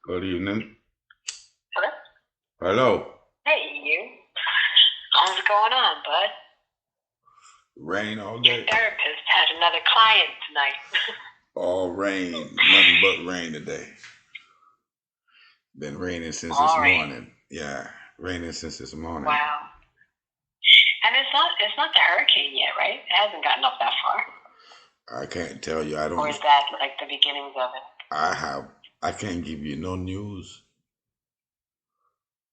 Good evening. Hello? Hello. Hey, you. How's it going on, bud? Rain all Your day. therapist had another client tonight. All rain. Nothing but rain today. Been raining since this All right. morning. Yeah, raining since this morning. Wow. And it's not the hurricane yet, right? It hasn't gotten up that far. I can't tell you. I Or don't. is that like the beginnings of it? I have. I can't give you no news.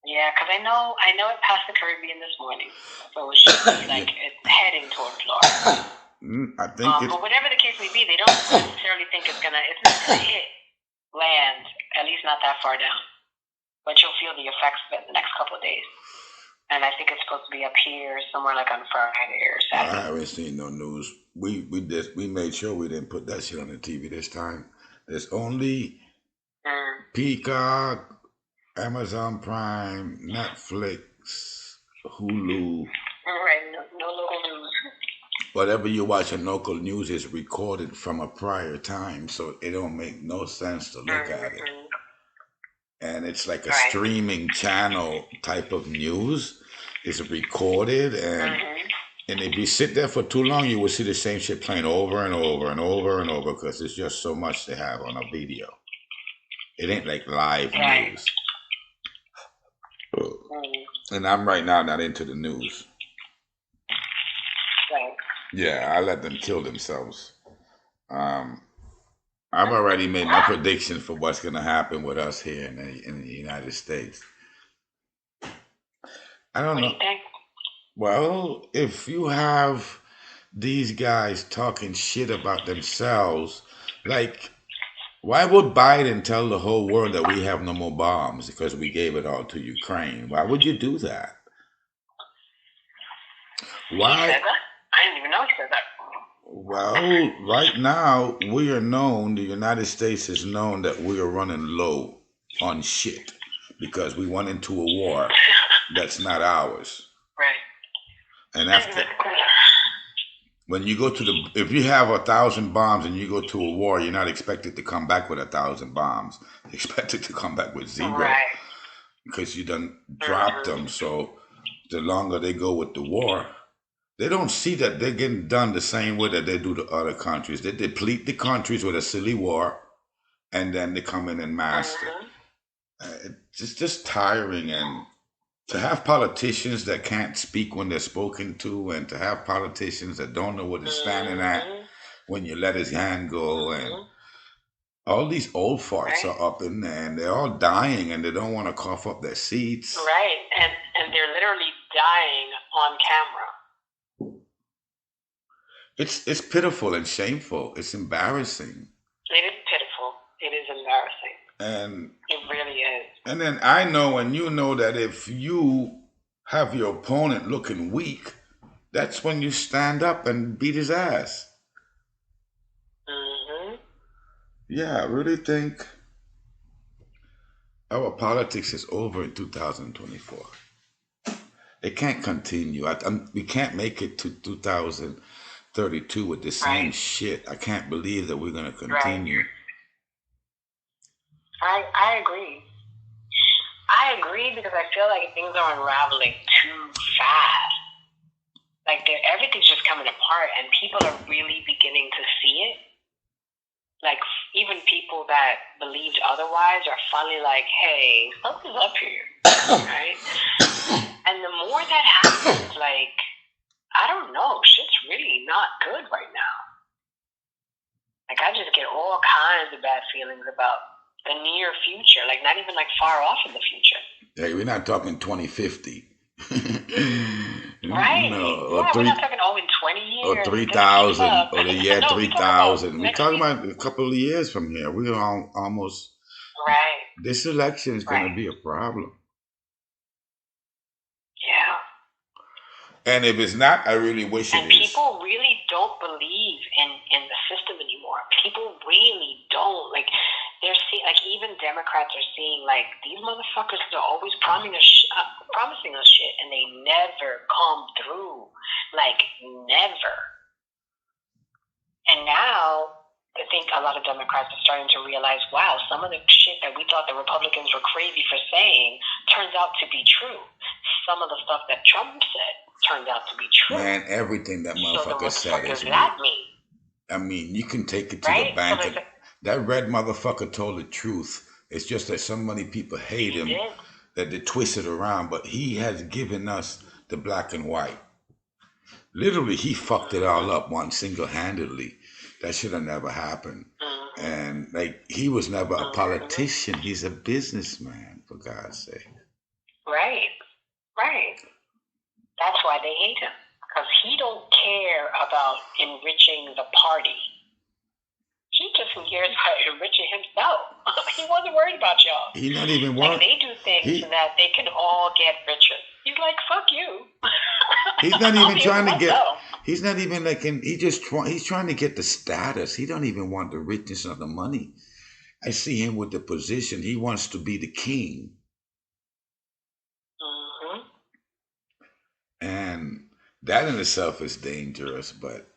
Yeah, because I know it passed the Caribbean this morning. So it should be like it's heading toward Florida. I think it's. But whatever the case may be, they don't necessarily think it's not gonna hit land, at least not that far down. But you'll feel the effects of it in the next couple of days. And I think it's supposed to be up here somewhere like on Friday or I Saturday. haven't seen no news. We made sure we didn't put that shit on the TV this time. There's only Mm. Peacock, Amazon Prime, Netflix, Hulu. Right, no local news. Whatever you watch on local news is recorded from a prior time, so it don't make no sense to look at it. Mm-hmm. And it's like a Right. streaming channel type of news. It's recorded, Mm-hmm. and if you sit there for too long, you will see the same shit playing over and over and over and over because it's just so much to have on a video. It ain't like live Right. news. Mm. And I'm right now not into the news. Right. Yeah, I let them kill themselves. Um, I've already made my prediction for what's going to happen with us here in the United States. I don't What do know. you think? Well, if you have these guys talking shit about themselves, like, why would Biden tell the whole world that we have no more bombs because we gave it all to Ukraine? Why would you do that? He Why? said that? I didn't even know he said that. Well, right now, we are known, the United States is known that we are running low on shit because we went into a war that's not ours. Right. And after, when you go to if you have 1,000 bombs and you go to a war, you're not expected to come back with 1,000 bombs. You're expected to come back with zero Right. because you done dropped Mm-hmm. them. So the longer they go with the war, they don't see that they're getting done the same way that they do to other countries. They deplete the countries with a silly war, and then they come in and master. Mm-hmm. It's just tiring, and to have politicians that can't speak when they're spoken to, and to have politicians that don't know what they're standing at Mm-hmm. when you let his hand go, and Mm-hmm. all these old farts Right. are up in there, and they're all dying, and they don't want to cough up their seats. Right. And they're literally dying on camera. It's pitiful and shameful. It's embarrassing. It is pitiful. It is embarrassing. And It really is. and then I know and you know that if you have your opponent looking weak, that's when you stand up and beat his ass. Mm-hmm. Yeah, I really think our politics is over in 2024. It can't continue. We can't make it to 2032 with the same Right. shit. I can't believe that we're going to Right. continue. I agree. I agree because I feel like things are unraveling too fast. Like everything's just coming apart, and people are really beginning to see it. Like even people that believed otherwise are finally like, "Hey, something's up here," right? And the more that happens, like I don't know, shit's really not good right now. Like I just get all kinds of bad feelings about the near future, like not even like far off in the future. Hey, we're not talking 2050. Right. No, Yeah, we're not talking in 20 or years. 3,000 or the year No, we talk about 3,000. We're next talking week. about a couple of years from here. We're almost. Right. This election is going to Right. be a problem. Yeah. And if it's not, I really wish it And is. people really don't believe in the system anymore. People really don't. Like they're seeing, like even Democrats are seeing, like these motherfuckers are always promising us shit, and they never come through. Like never. And now I think a lot of Democrats are starting to realize, wow, some of the shit that we thought the Republicans were crazy for saying turns out to be true. Some of the stuff that Trump said turns out to be true. Man, everything that So then motherfucker what the fuck said does is that real. mean? I mean, you can take it to the Right? So bank. there's That red motherfucker told the truth. It's just that so many people hate he him did. that they twist it around. But he has given us the black and white. Literally, he fucked it all up one single-handedly. That should have never happened. Mhm. And like, he was never a Mhm. politician. He's a businessman, for God's sake. Right. Right. That's why they hate him. Because he don't care about enriching the party. He just cares about enriching himself. He wasn't worried about y'all. He's not even Like, worried. they do things so that they can all get richer. He's like, fuck you. He's not I'll even be trying to get. myself. He's not even like he's trying to get the status. He don't even want the richness of the money. I see him with the position. He wants to be the king. Mhm. And that in itself is dangerous, but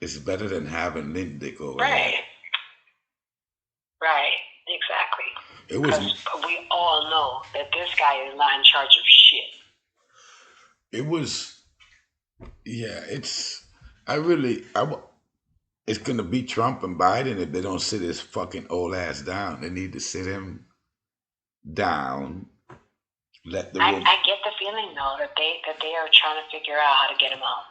it's better than having Lindick over there. Right. Right. Exactly. It was. Because we all know that this guy is not in charge of shit. It was. Yeah, it's. I really. It's gonna be Trump and Biden if they don't sit his fucking old ass down. They need to sit him down. Let the woman. I get the feeling though that they are trying to figure out how to get him out.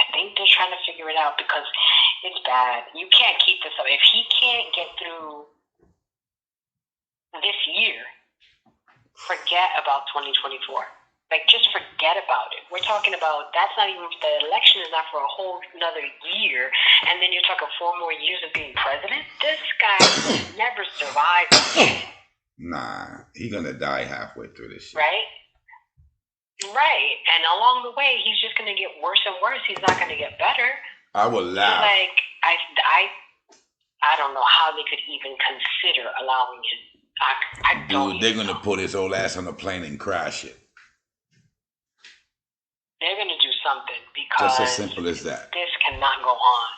I think they're trying to figure it out because it's bad. You can't keep this up. If he can't get through this year, forget about 2024. Like, just forget about it. We're talking about, that's not even, the election is not for a whole another year, and then you're talking 4 more years of being president? This guy will never survive it. Nah, he gonna die halfway through this shit. Right? Right. And along the way, he's just gonna get worse and worse. He's not gonna get better. I will laugh. Like, I don't know how they could even consider allowing him. I don't. Dude, they're gonna put his old ass on a plane and crash it. They're gonna do something because Just as simple as that. This cannot go on.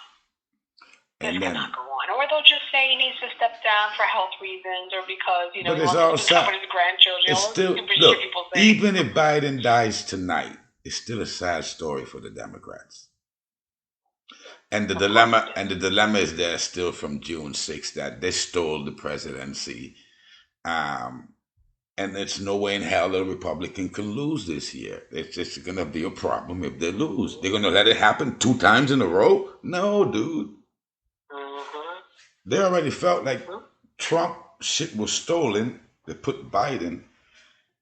This cannot go on. Or they'll just say he needs to step down for health reasons, or because he but it's wants all to stop with his grandchildren. It's still look. Even if Biden dies tonight, it's still a sad story for the Democrats. And the dilemma is there still from June 6th that they stole the presidency. And there's no way in hell a Republican can lose this year. It's just going to be a problem if they lose. They're going to let it happen 2 times in a row? No, dude. Mm-hmm. They already felt like Trump shit was stolen. They put Biden.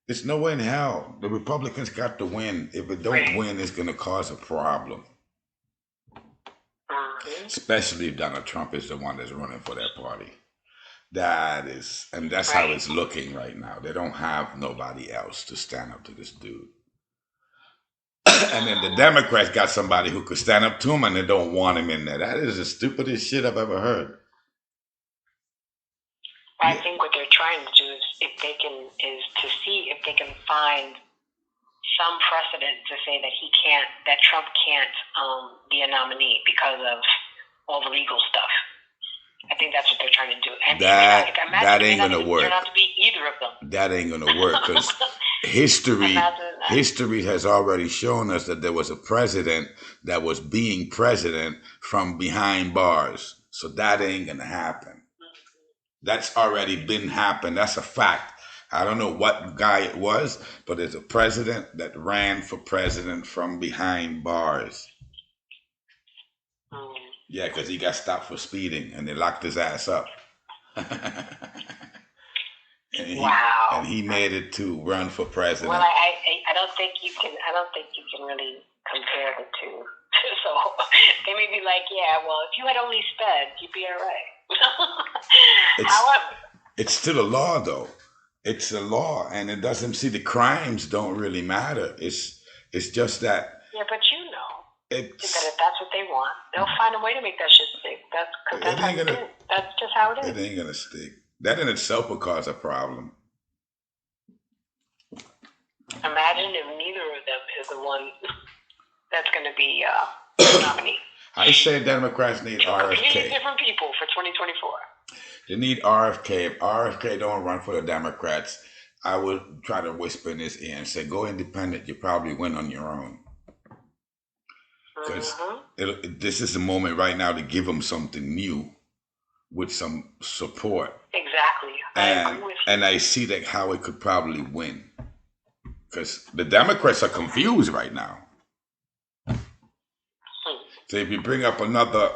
There's no way in hell. The Republicans got to win. If it don't win, it's going to cause a problem. Mm-hmm. Especially if Donald Trump is the one that's running for their party. That's how it's looking right now. They don't have nobody else to stand up to this dude. And then the Democrats got somebody who could stand up to him and they don't want him in there. That is the stupidest shit I've ever heard. I think what they're trying to do is to see if they can find some precedent to say that Trump can't be a nominee because of all the legal stuff. I think that's what they're trying to do. And that ain't gonna work. Turn out to be either of them. That ain't gonna work because history has already shown us that there was a president that was being president from behind bars. So that ain't gonna happen. That's already been happened. That's a fact. I don't know what guy it was, but there's a president that ran for president from behind bars. Yeah, because he got stopped for speeding and they locked his ass up. And he made it to run for president. Well, I don't think you can really compare the two. So they may be like, yeah, well, if you had only sped, you'd be all right. However, it's still a law, though. It's a law, and it doesn't see the crimes don't really matter. It's just that. Yeah, but you know. That if that's what they want, they'll find a way to make that shit stick. That's just how it is. It ain't gonna stick. That in itself will cause a problem. Imagine if neither of them is the one that's gonna be nominee. I say Democrats need Two completely RFK. different people for 2024. They need RFK. If RFK don't run for the Democrats, I would try to whisper in his ear and say, "Go independent. You probably win on your own." Because this is the moment right now to give them something new with some support. Exactly. I agree with you. And I see that how it could probably win. Because the Democrats are confused right now. So if you bring up another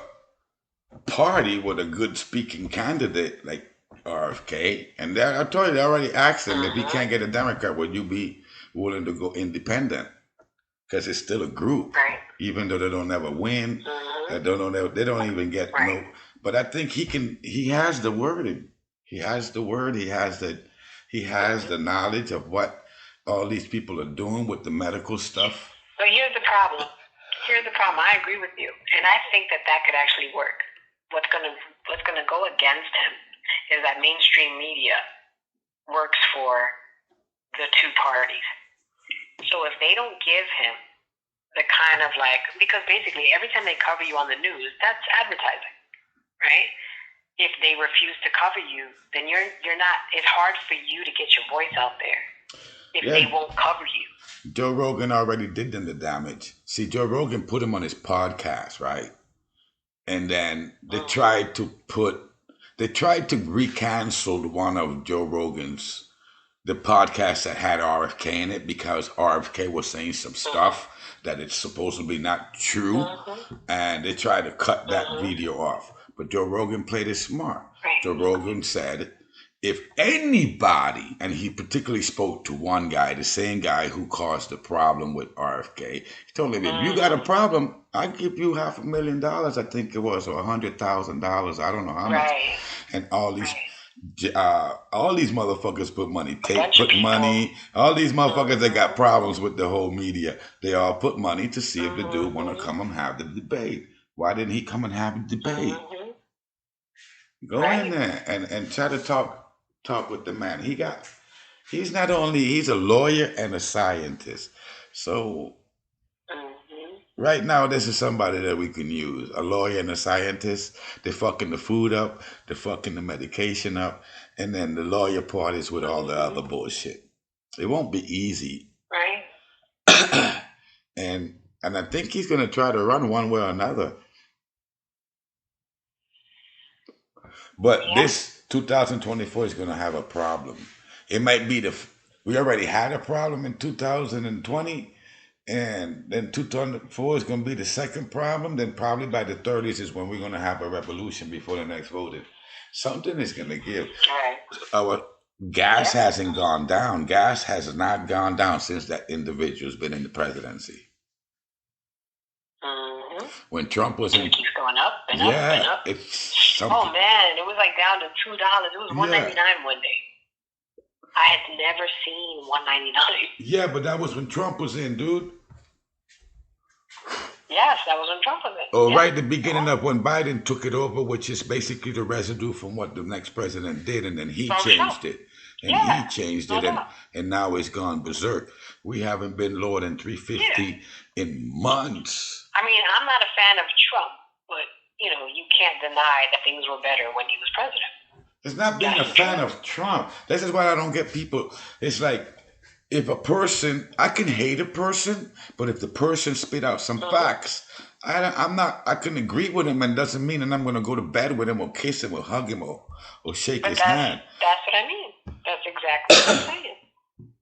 party with a good speaking candidate like RFK, and I told you, they already asked him if he can't get a Democrat, would you be willing to go independent? Because it's still a group, right. Even though they don't ever win, they don't even get no. But I think he has the wording. He has the word. He has the knowledge of what all these people are doing with the medical stuff. But here's the problem. I agree with you, and I think that could actually work. What's gonna go against him is that mainstream media works for the two parties. So if they don't give him the kind of because basically every time they cover you on the news, that's advertising, right? If they refuse to cover you, then you're not. It's hard for you to get your voice out there if they won't cover you. Joe Rogan already did them the damage. See, Joe Rogan put him on his podcast, right? And then they tried to re-cancel one of Joe Rogan's the podcast that had RFK in it because RFK was saying some stuff that it's supposedly not true, and they tried to cut that video off. But Joe Rogan played it smart. Right. Joe Rogan said, if anybody, and he particularly spoke to one guy, the same guy who caused the problem with RFK, he told him, if you got a problem, I'll give you $500,000, I think it was, or $100,000, I don't know how much. And all these motherfuckers put money. All these motherfuckers that got problems with the whole media, they all put money to see if the dude want to come and have the debate. Why didn't he come and have the debate? Go in there and try to talk with the man. He's a lawyer and a scientist. So right now, this is somebody that we can use. A lawyer and a scientist. They're fucking the food up. They're fucking the medication up. And then the lawyer part is with all the other bullshit. It won't be easy. Right. And I think he's going to try to run one way or another. But this 2024 is going to have a problem. It might be we already had a problem in 2020. And then 2004 is going to be the second problem. Then probably by the 30s is when we're going to have a revolution before the next voting. Something is going to give. Our gas hasn't gone down. Gas has not gone down since that individual's been in the presidency. When Trump was in, it keeps going up and up and up. It's something. Oh man, it was down to $2. It was $1.99 one day. I had never seen $1.99. Yeah, but that was when Trump was in, dude. Yes, that was when Trump was in. Oh, right at the beginning of when Biden took it over, which is basically the residue from what the next president did, and then he changed it. And now it's gone berserk. We haven't been lower than 350 in months. I mean, I'm not a fan of Trump, but, you can't deny that things were better when he was president. It's not being a fan of Trump. This is why I don't get people. It's like, if a person, I can hate a person, but if the person spit out some facts, I can agree with him, and doesn't mean that I'm going to go to bed with him or kiss him or hug him or shake his hand. That's what I mean. That's exactly what I'm saying.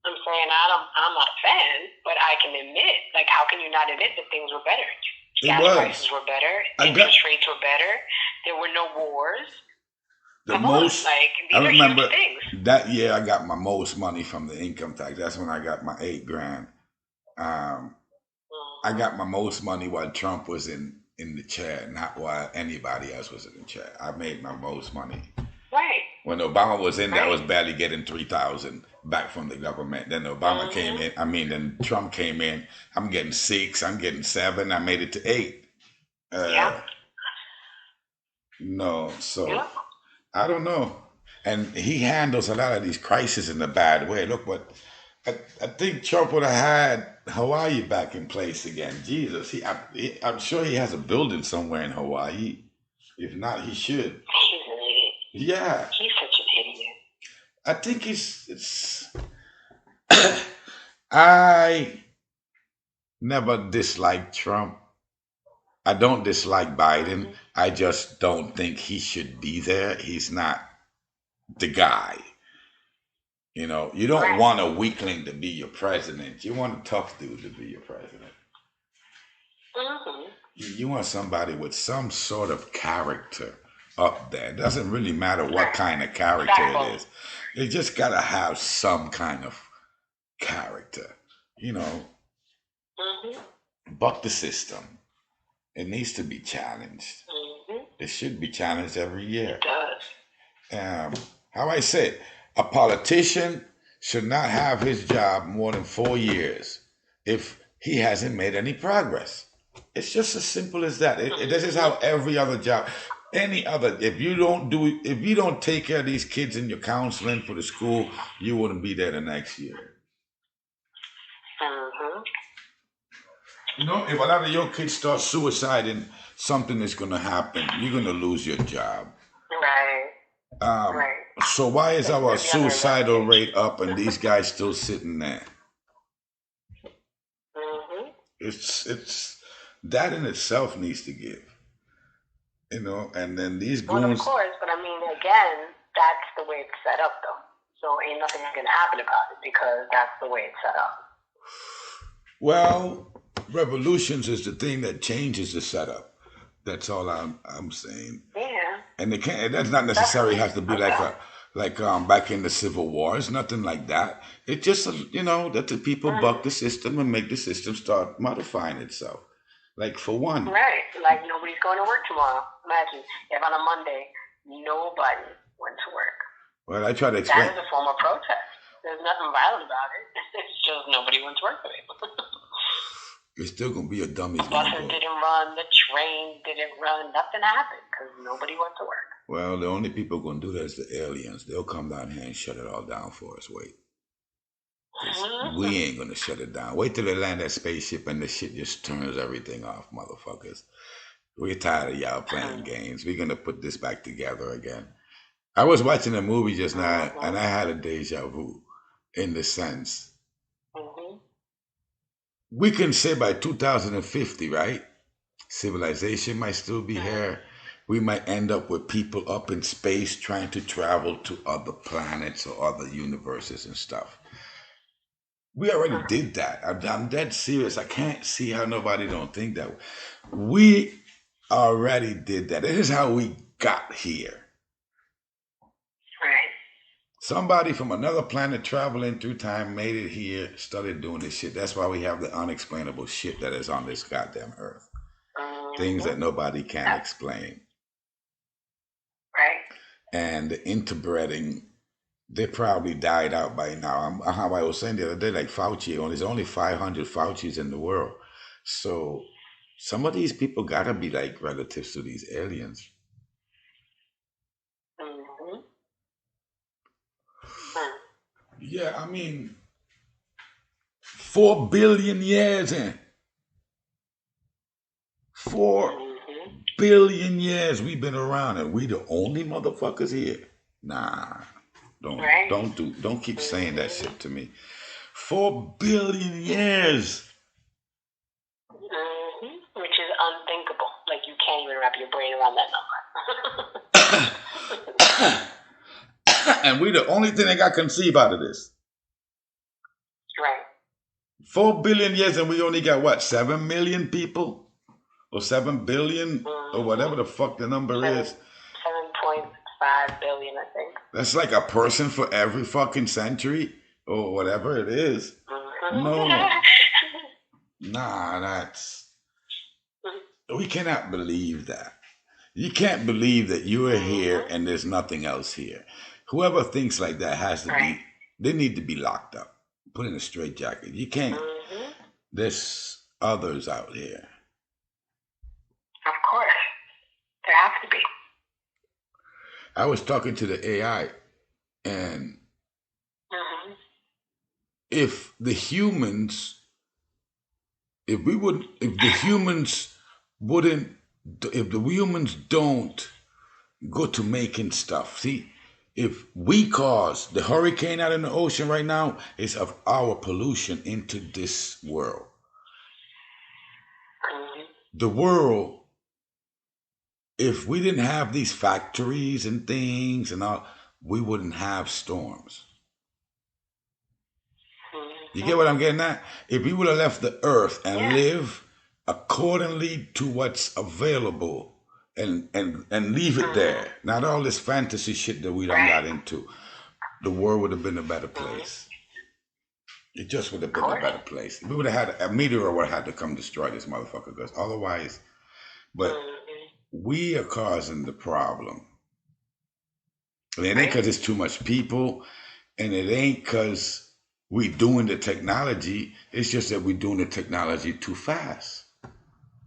I'm saying I'm not a fan, but I can admit, how can you not admit that things were better? Gas prices were better. Interest rates were better. There were no wars. I remember that year I got my most money from the income tax. That's when I got my $8,000. I got my most money while Trump was in the chair, not while anybody else was in the chair. I made my most money. Right. When Obama was in there, I was barely getting $3,000 back from the government. Then Obama came in. Then Trump came in. I'm getting 6. I'm getting 7. I made it to 8. No, so I don't know. And he handles a lot of these crises in a bad way. Look what I think Trump would have had Hawaii back in place again. Jesus, I'm sure he has a building somewhere in Hawaii. If not, he should. He's an idiot. Yeah, He's such an idiot. I think it's. I never disliked Trump. I don't dislike Biden. Mm-hmm. I just don't think he should be there. He's not the guy. You know, you don't Right. want a weakling to be your president. You want a tough dude to be your president. Mm-hmm. You want somebody with some sort of character up there. It doesn't really matter what Right. kind of character it Backbone. is. It just got to have some kind of character. You know, Mm-hmm. buck the system. It needs to be challenged. Mm-hmm. It should be challenged every year. It does. Um, how I said, a politician should not have his job more than 4 years if he hasn't made any progress. It's just as simple as that. This is Mm-hmm. how every other job, any other, if you don't take care of these kids in your counseling for the school, you wouldn't be there the next year. Mm-hmm. You know, if a lot of your kids start suiciding, something is going to happen. You're going to lose your job. Right. Um, Right. so why is That's our the other suicidal advantage. rate up and these guys still sitting there? Mm-hmm. It's that in itself needs to give, you know. And then these Well, of goons, course, but I mean, again, that's the way it's set up, though. So ain't nothing gonna happen about it because that's the way it's set up. well, revolutions is the thing that changes the setup. That's all I'm saying. Yeah, And it can't. That's not necessarily definitely. has to be like Okay. a back in the Civil War. It's nothing like that. It's just you know that the people buck Mm-hmm. the system and make the system start modifying itself. Like for one, Right. Like nobody's going to work tomorrow. Imagine if on a Monday nobody went to work. well, I try to That explain. is a form of protest. There's nothing violent about it. It's just nobody went to work today. It's still gonna be a dummy's The gonna buses go. didn't run, the train didn't run, nothing happened because nobody went to work. Well, the only people gonna do that is the aliens. They'll come down here and shut it all down for us. Wait, cause we Mm-hmm. ain't gonna shut it down. Wait till they land that spaceship and the shit just turns everything off, motherfuckers. We're tired of y'all playing games. We're gonna put this back together again. I was watching a movie just now, and Mm-hmm. I had a deja vu, in the sense Mm-hmm. we can say by 2050, right? Civilization might still be Mm-hmm. here. We might end up with people up in space trying to travel to other planets or other universes and stuff. We already did that. I'm dead serious. I can't see how nobody don't think that. We already did that. This is how we got here. Right. Somebody from another planet traveling through time made it here, started doing this shit. That's why we have the unexplainable shit that is on this goddamn earth. Things Mm-hmm. that nobody can Yep. explain. Right. And the interbreeding, they probably died out by now. How I was saying the other day, like Fauci, there's only 500 Faucis in the world. So some of these people gotta be like relatives to these aliens. Mm-hmm. Mm. Yeah, I mean, 4 billion years in. 4 Mm-hmm. billion years we've been around and we the only motherfuckers here. Nah, Right. don't keep saying that Mm-hmm. shit to me. 4 billion years. Mm-hmm. Which is unthinkable. Like you can't even wrap your brain around that number. And we the only thing that got conceived out of this. Right. 4 billion years and we only got what, 7 million people? Or 7 billion? Or whatever Mm-hmm. the fuck the number is. 7.5 billion, I think. That's like a person for every fucking century. Or whatever it is. Mm-hmm. No. Nah, we cannot believe that. You can't believe that you are here Mm-hmm. and there's nothing else here. Whoever thinks like that has to Right. be, they need to be locked up, put in a straitjacket. You can't, Mm-hmm. there's others out here. Of course. There has to be. I was talking to the AI and Mm-hmm. if the humans, if the humans wouldn't, if the humans don't go to making stuff. See, if we cause the hurricane out in the ocean right now, is of our pollution into this world. The world, if we didn't have these factories and things and all, we wouldn't have storms. You get what I'm getting at? If we would have left the earth and live accordingly to what's available and leave it there, not all this fantasy shit that we done got into, the world would have been a better place. It just would have been a better place. We would have had a meteor would have had to come destroy this motherfucker, because otherwise, but we are causing the problem. And it ain't because it's too much people, and it ain't because we doing the technology. It's just that we're doing the technology too fast.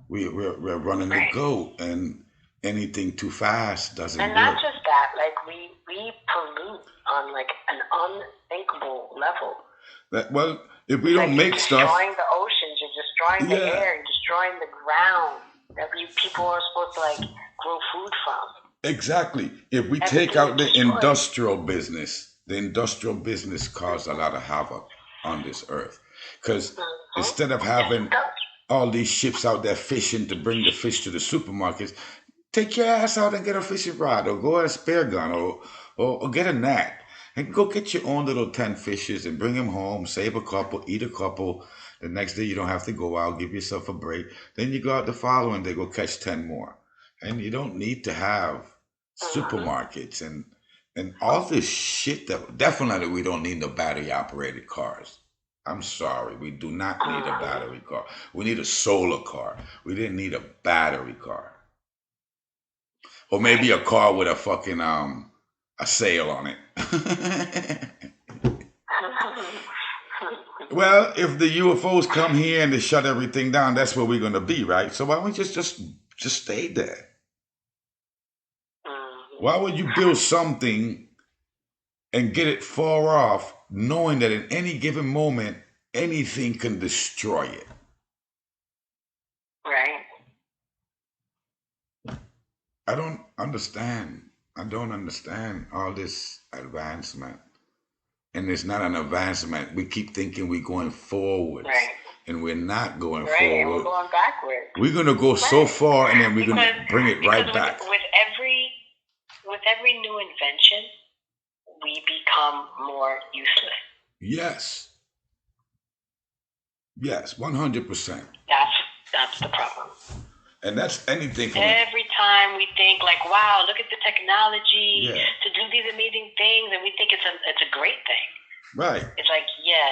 We're running the goat, and anything too fast doesn't work. And not just that, like we pollute on like an unthinkable level. Well, if we don't make stuff, you're destroying the oceans, you're destroying the air, you're destroying the ground that people are supposed to like grow food from. Exactly. If we take out the industrial business caused a lot of havoc on this earth. Because instead of having all these ships out there fishing to bring the fish to the supermarkets, take your ass out and get a fishing rod, or go at a spear gun, or get a net. And go get your own little 10 fishes and bring them home, save a couple, eat a couple. The next day you don't have to go out, give yourself a break. Then you go out the following day, go catch 10 more. And you don't need to have supermarkets and all this shit that definitely we don't need no battery operated cars. I'm sorry, we do not need a battery car. We need a solar car. We didn't need a battery car. Or maybe a car with a fucking a sail on it. Well, if the UFOs come here and they shut everything down, that's where we're gonna be, right? So why don't we just stay there? Why would you build something and get it far off, knowing that in any given moment anything can destroy it? Right. I don't understand all this advancement. And it's not an advancement. We keep thinking we're going forward. Right. And we're not going forward. And we're going backwards. We're going to go so far, and then we're going to bring it right back. With every new invention, we become more useless. Yes, 100%. That's the problem. And that's anything from every time we think like, wow, look at the technology to do these amazing things, and we think it's a great thing. Right. It's like,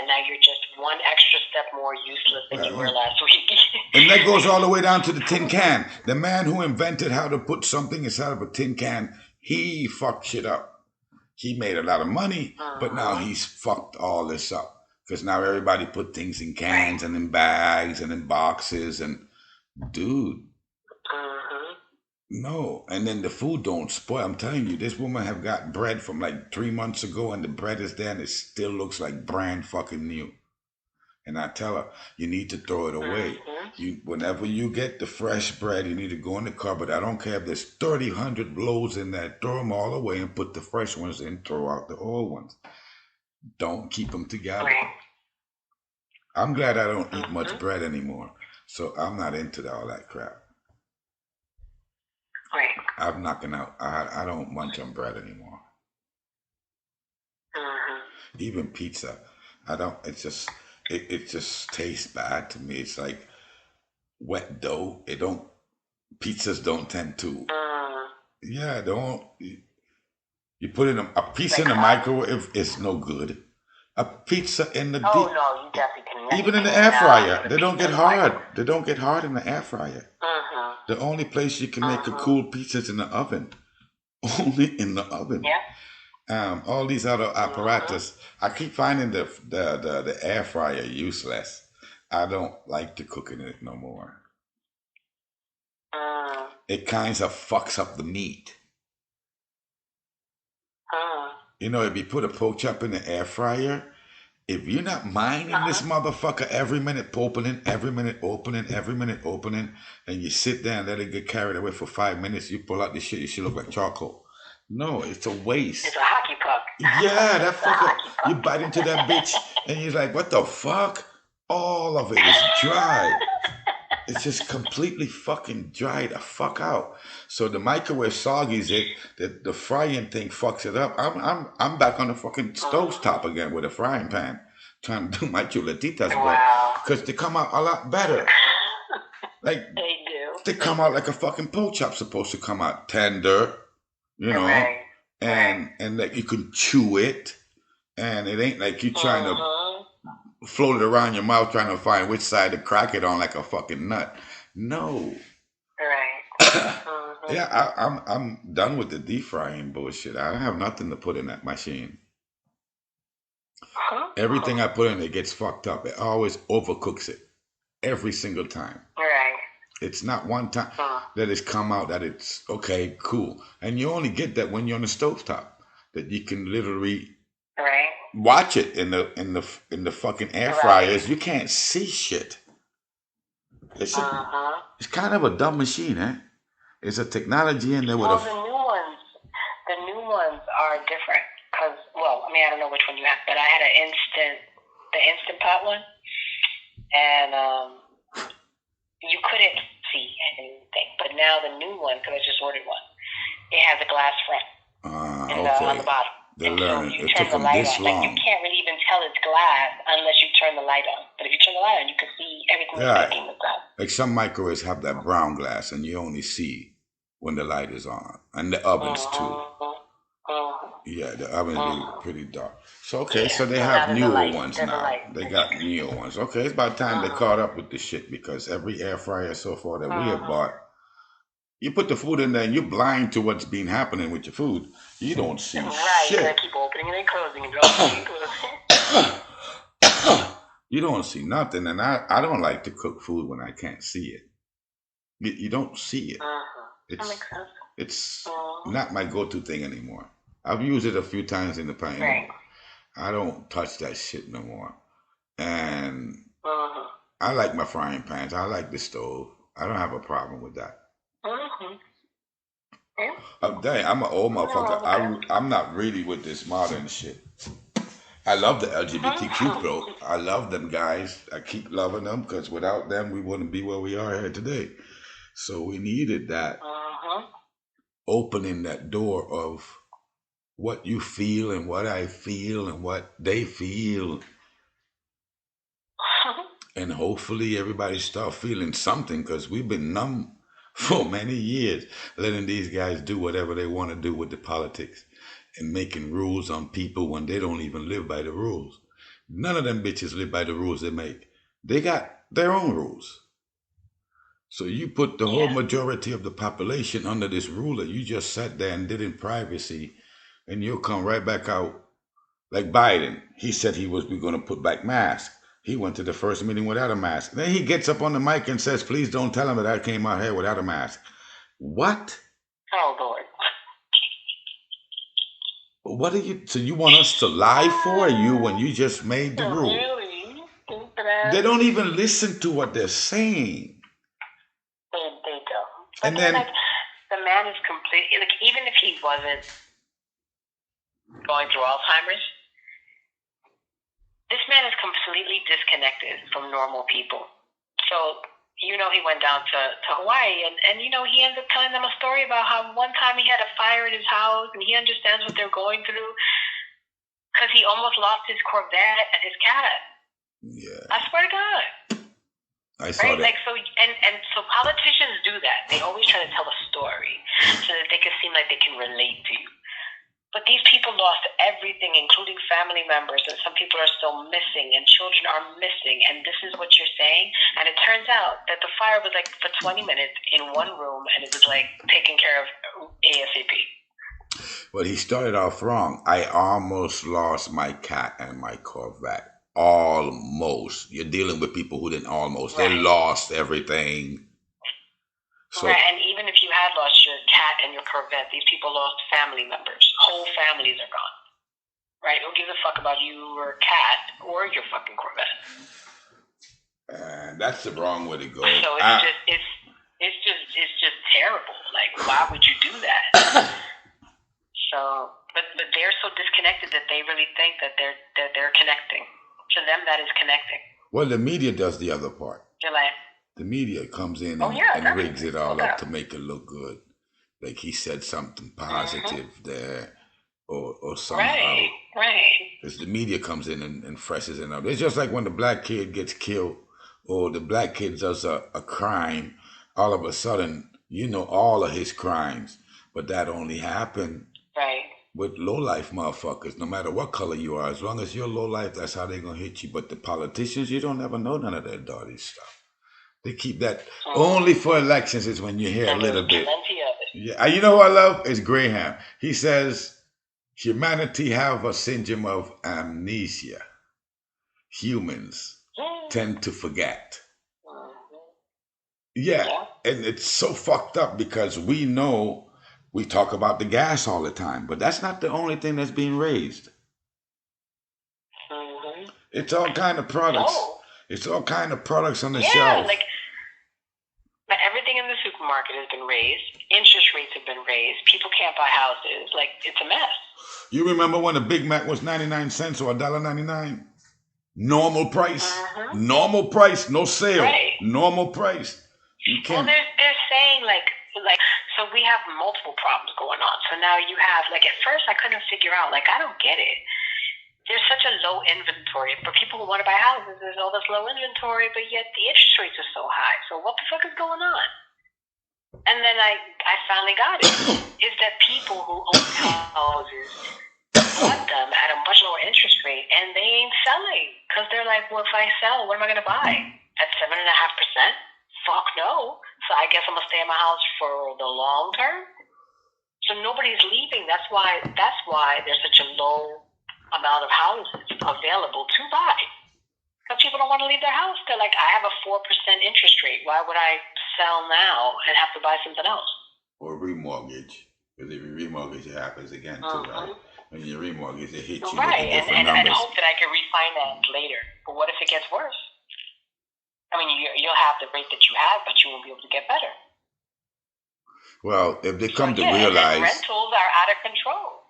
now you're just one extra step more useless than you were last week. And that goes all the way down to the tin can. The man who invented how to put something inside of a tin can, he fucked shit up. He made a lot of money, but now he's fucked all this up. Because now everybody put things in cans and in bags and in boxes, and dude. No, and then the food don't spoil. I'm telling you, this woman have got bread from like 3 months ago, and the bread is there, and it still looks like brand fucking new. And I tell her, you need to throw it away. Whenever you get the fresh bread, you need to go in the cupboard. I don't care if there's 3,000 loaves in there. Throw them all away and put the fresh ones in. Throw out the old ones. Don't keep them together. I'm glad I don't eat much bread anymore, so I'm not into all that crap. I'm knocking out. I don't munch on bread anymore. Even pizza, I don't. It just tastes bad to me. It's like wet dough. Pizzas don't tend to. Yeah, don't. You put in a pizza in the microwave, it's no good. A pizza in the no, you definitely can. Even in the air fryer, they don't get hard. They don't get hard in the air fryer. The only place you can make a cool pizza is in the oven. Only in the oven. Yeah. All these other apparatus, I keep finding the air fryer useless. I don't like to cook in it no more. It kind of fucks up the meat. You know, if you put a pork chop in the air fryer, If you're not minding this Uh-huh. motherfucker every minute opening, every minute opening, every minute opening, and you sit there and let it get carried away for 5 minutes, you pull out this shit, you should look like charcoal. No, it's a It's waste. a hockey puck. Yeah, that It's a fucker, hockey you puck. bite into that bitch and you're like, what the fuck? All of it is dry. It's just completely fucking dry the fuck out. So the microwave soggies it, the frying thing fucks it up. I'm back on the fucking stove top Mhm. again with a frying pan, trying to do my chuletitas, but Wow. because they come out a lot better. Like They do. they They come out do. like a fucking pork chop supposed to come out tender, you know, Right. Right. and like you can chew it, and it ain't like you trying to Mhm. float it around your mouth trying to find which side to crack it on like a fucking nut. No. Right. Mhm. Yeah, I'm done with the deep frying bullshit. I don't have nothing to put in that machine. Mhm. Everything Mhm. I put in it gets fucked up. It always overcooks it every single time. Right. It's not one time Mhm. that it's come out that it's okay, cool. And you only get that when you're on the stovetop. That you can literally Right. watch it in the fucking air Right. fryers. You can't see shit. It's a, Mhm. it's kind of a dumb machine, eh? It's a technology in there with a Well, the new ones are different. Cause, well, I mean, I don't know which one you have, but I had the instant pot one, and you couldn't see anything. But now the new one, because I just ordered one, it has a glass front on the okay. bottom. They're And so learning. you It turn took the them light this on. Like, you long. can't really even tell it's glass unless you turn the light on. But if you turn the light on, you can see everything that's Yeah, cooking with glass. like some microwaves have that brown glass, and you only see when the light is on, and the ovens too. Yeah, the ovens be pretty dark. So okay, Yeah. so they So now have there's a newer light. ones There's a now. light. They got newer ones. Okay, it's about time they caught up with the shit because every air fryer so far that we have bought, you put the food in there and you're blind to what's been happening with your food. You don't see Right. You gotta shit. keep opening and then closing and opening and closing. You don't see nothing, and I don't like to cook food when I can't see it. You don't see it. That It's makes sense. it's Mhm. not my go-to thing anymore. I've used it a few times in the past. Right. I don't touch that shit no more. And Mhm. I like my frying pans. I like the stove. I don't have a problem with that. Mhm. Yeah. Dang, I'm an old Nothing motherfucker. wrong with that. I'm not really with this modern shit. I love the LGBTQ Mhm. bro. I love them guys. I keep loving them because without them, we wouldn't be where we are here today. So we needed that Mhm. opening that door of what you feel and what I feel and what they feel. And hopefully everybody start feeling something because we've been numb for many years, letting these guys do whatever they want to do with the politics and making rules on people when they don't even live by the rules. None of them bitches live by the rules they make. They got their own rules. So you put the whole Yeah. majority of the population under this ruler you just sat there and did in privacy, and you'll come right back out like Biden. He said he was going to put back masks. He went to the first meeting without a mask. Then he gets up on the mic and says, "Please don't tell him that I came out here without a mask." What? Oh Lord. What are you? So you want us to lie for you when you just made the rule? Really? Stupid They ass. don't even listen to what they're saying. They don't. But And then, then, like, the man is completely, like, even if he wasn't going through Alzheimer's, this man is completely disconnected from normal people. So, he went down to Hawaii, and he ends up telling them a story about how one time he had a fire in his house, and he understands what they're going through because he almost lost his Corvette and his cat. yeah, I swear to God. I saw Right? that. Like, so politicians do that. They always try to tell a story so that they can seem like they can relate to you. But these people lost everything, including family members, and some people are still missing, and children are missing, and this is what you're saying? And it turns out that the fire was like for 20 minutes in one room, and it was like taken care of ASAP. But he started off wrong. I almost lost my cat and my Corvette. Almost. You're dealing with people who didn't almost. They Right. lost everything. So Right, and even if you had lost your cat and your Corvette, these people lost family members. Whole families are gone. Right? Who gives a fuck about you or Cat or your fucking Corvette? And that's the wrong way to go. So it's just terrible. Like, why would you do that? So, but they're so disconnected that they really think that they're connecting. To them, that is connecting. Well, the media does the other part. They're like, the media comes in and rigs it all up to make it look good. Like he said something positive there, or somehow. Right. Because the media comes in and freshes it up. It's just like when the black kid gets killed, or the black kid does a crime. All of a sudden, you know all of his crimes, but that only happened with low-life motherfuckers. No matter what color you are, as long as you're low-life, that's how they're gonna hit you. But the politicians, you don't ever know none of their dirty stuff. They keep that only for elections. Is when you hear a little bit. Yeah, you know what I love is Graham. He says humanity have a syndrome of amnesia. Humans tend to forget. Yeah, and it's so fucked up because we know we talk about the gas all the time, but that's not the only thing that's being raised. It's all kind of products. No. It's all kind of products on the shelf. Like everything in the supermarket has been raised. Interest rates have been raised. People can't buy houses. Like, it's a mess. You remember when a Big Mac was 99 cents or $1.99? Normal price. Normal price, no sale. Right. Normal price. You can't. Well, they're saying like, so we have multiple problems going on. So now you have, like, at first I couldn't figure out, like, I don't get it. There's such a low inventory. For people who want to buy houses, there's all this low inventory, but yet the interest rates are so high. So what the fuck is going on? And then I finally got it. Is that people who own houses bought them at a much lower interest rate, and they ain't selling. Because they're like, well, if I sell, what am I going to buy? At 7.5%? Fuck no. So I guess I'm going to stay in my house for the long term? So nobody's leaving. That's why there's such a low amount of houses available to buy. Because people don't want to leave their house. They're like, I have a 4% interest rate. Why would I sell now and have to buy something else? Or remortgage. Because if you remortgage, it happens again too, right? When you remortgage, it hits you right. with different numbers. And hope that I can refinance later. But what if it gets worse? I mean, you'll have the rate that you have, but you won't be able to get better. Well, if they come to realize... And rentals are out of control.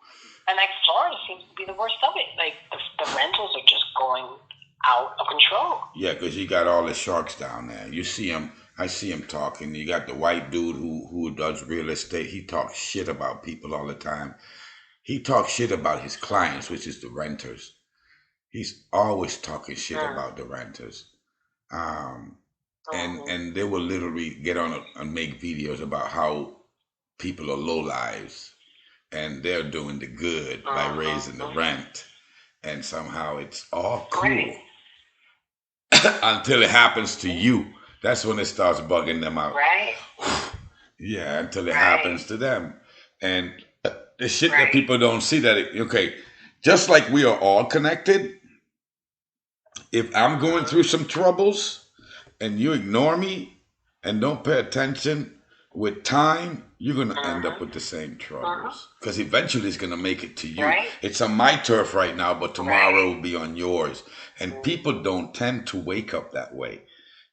And like Florida seems to be the worst of it. Like the rentals are just going out of control. Yeah, because you got all the sharks down there. You see them. I see him talking. You got the white dude who does real estate. He talks shit about people all the time. He talks shit about his clients, which is the renters. He's always talking shit about the renters. And they will literally get on and make videos about how people are low lives and they're doing the good by raising the rent. And somehow it's all cool until it happens to you. That's when it starts bugging them out. Right. Yeah, until it happens to them. And the shit that people don't see that, just like we are all connected, if I'm going through some troubles and you ignore me and don't pay attention, with time, you're going to end up with the same troubles. Because eventually it's going to make it to you. Right. It's on my turf right now, but tomorrow it will be on yours. And people don't tend to wake up that way.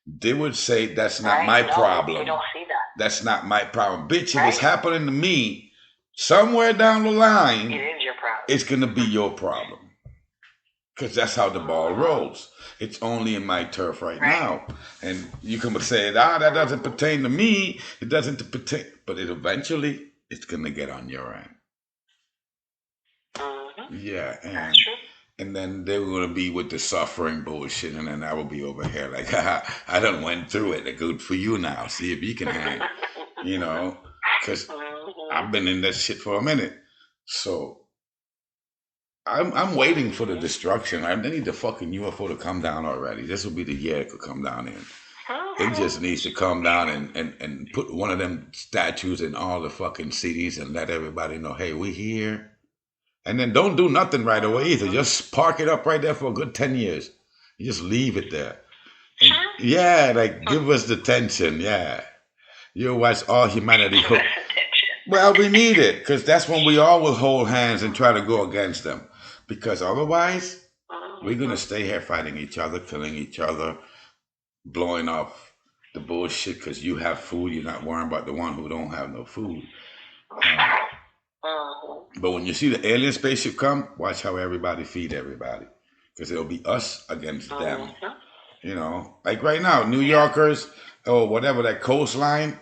They would say, that's not my problem. They don't see that. That's not my problem. Bitch, if it's happening to me, somewhere down the line, it is your problem. It's going to be your problem. Because that's how the ball rolls. It's only in my turf right now. And you can say, that doesn't pertain to me. It doesn't pertain. But eventually, it's going to get on your end. Yeah. That's true. And then they were going to be with the suffering bullshit. And then I will be over here like, I done went through it. Good for you now. See if you can hang. Because I've been in that shit for a minute. So I'm waiting for the destruction. I need the fucking UFO to come down already. This will be the year it could come down in. It just needs to come down and put one of them statues in all the fucking cities and let everybody know, hey, we here. And then don't do nothing right away either. Just park it up right there for a good 10 years. You just leave it there. And, give us the tension. Yeah. You'll watch all humanity. Well, we need it because that's when we all will hold hands and try to go against them. Because otherwise, we're Mm-hmm. gonna stay here fighting each other, killing each other, blowing off the bullshit because you have food. You're not worrying about the one who don't have no food. Um, Mm-hmm. but when you see the alien spaceship come, watch how everybody feed everybody, because it'll be us against them. Mm-hmm. You know, like right now, New Yeah. Yorkers or whatever that coastline,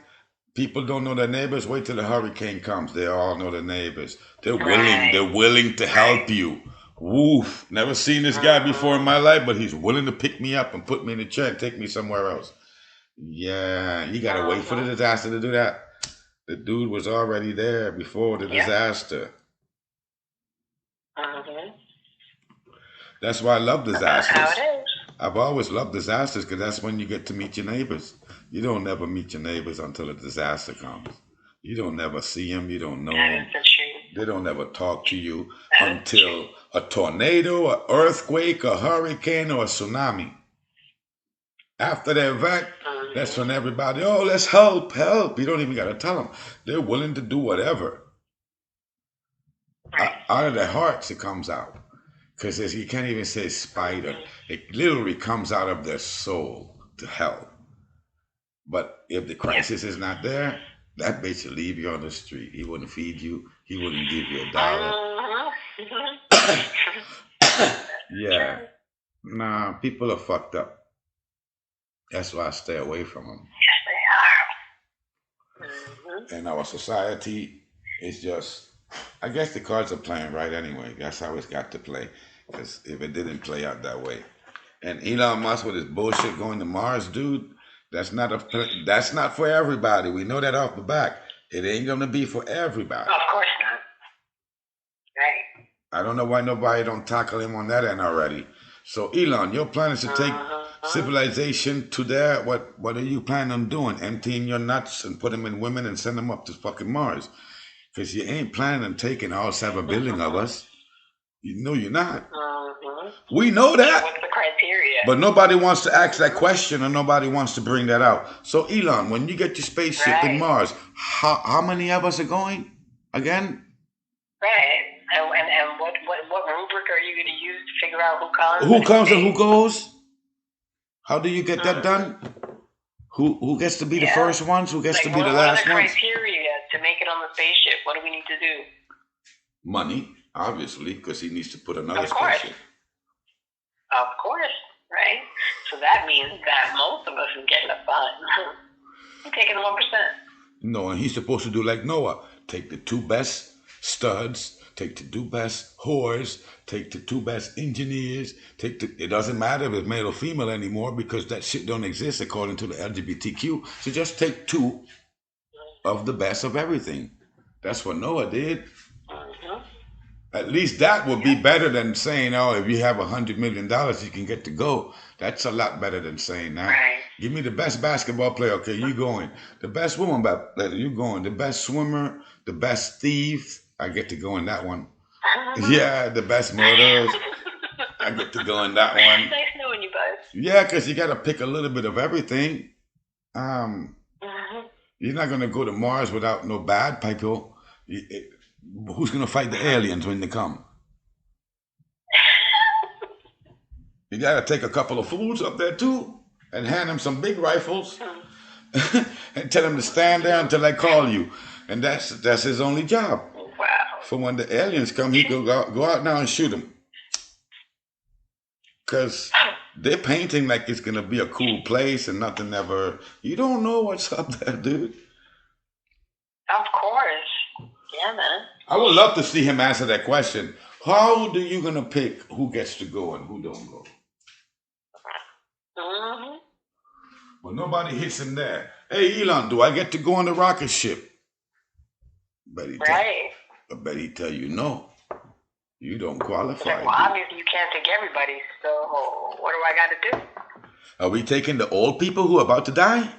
people don't know their neighbors. Wait till the hurricane comes; they all know their neighbors. They're willing. Right. They're willing to Right. help you. Woof! Never seen this guy before in Mm-hmm. my life, but he's willing to pick me up and put me in a chair and take me somewhere else. Yeah, you gotta wait for the Mm-hmm. disaster to do that. The dude was already there before the Yep. disaster. Mm-hmm. That's why I love That's how it disasters. is. I've always loved disasters because that's when you get to meet your neighbors. You don't never meet your neighbors until a disaster comes. You don't never see them. You don't know That them. is the truth. They don't ever talk to you That is the until truth. a tornado, a earthquake, a hurricane, or a tsunami. After the event, that's Mm-hmm. when everybody, oh, let's help, help. You don't even got to tell them. They're willing to do whatever. Right. Out of their hearts, it comes out. Because you can't even say spider. Mm-hmm. It literally comes out of their soul to help. But if the Yep. crisis is not there, that bitch will leave you on the street. He wouldn't feed you. He wouldn't give you a dollar. Mm-hmm. Yeah. Nah, people are fucked up. That's why I stay away from them. Yes, they are. Mm-hmm. And our society is just, I guess the cards are playing right anyway. That's how it's got to play. Because if it didn't play out that way. And Elon Musk with his bullshit going to Mars, dude, that's not for everybody. We know that off the back. It ain't gonna be for everybody. Of course not. Right. I don't know why nobody don't tackle him on that end already. So Elon, your plan is to take Mm-hmm. civilization to there. What are you planning on doing? Emptying your nuts and put them in women and send them up to fucking Mars? Because you ain't planning on taking all 7 billion of us. You know you're not. Mm-hmm. We know So that. what's the criteria? But nobody wants to ask that Mm-hmm. question, or nobody wants to bring that out. So Elon, when you get your spaceship in Right. Mars, how many of us are going again? Right. And what rubric are you going to use to figure out who comes Who and who comes and who stays? goes? How do you get that Mm-hmm. done? Who gets to be the Yeah. first ones? Who gets Like, to be the what are the last ones? criteria to make it on the spaceship? What do we need to do? Money, obviously, because he needs to put another Of course. spaceship. Of course. Right? So that means that most of us is getting a fund. You're taking 1%. No, and he's supposed to do like Noah. Take the 2 best studs, take the 2 best whores, take the 2 best engineers, it doesn't matter if it's male or female anymore because that shit don't exist according to the LGBTQ. So just take 2 of the best of everything. That's what Noah did. Mm-hmm. At least that would be better than saying, oh, if you have $100 million, you can get to go. That's a lot better than saying that. Right. Give me the best basketball player. Okay, you going. The best woman player, you going. The best swimmer, the best thief. I get to go in that one. Yeah, the best murderers. I get to go in that one. Nice knowing you, bud. Yeah, because you got to pick a little bit of everything. Mm-hmm. You're not going to go to Mars without no bad people. Who's going to fight the aliens when they come? You got to take a couple of fools up there too and hand them some big rifles and tell them to stand there until I call you. And that's his only job. Wow. For when the aliens come, he go out now and shoot them. Because they're painting like it's going to be a cool place and nothing ever. You don't know what's up there, dude. Of course. Yeah, man. I would love to see him answer that question. How do you going to pick who gets to go and who don't go? Mm-hmm. Well, nobody hits him there. Hey, Elon, do I get to go on the rocket ship? Right. I bet he tell you no. You don't It's qualify. like, well, obviously you can't take everybody, so what do I got to do? Are we taking the old people who are about to die?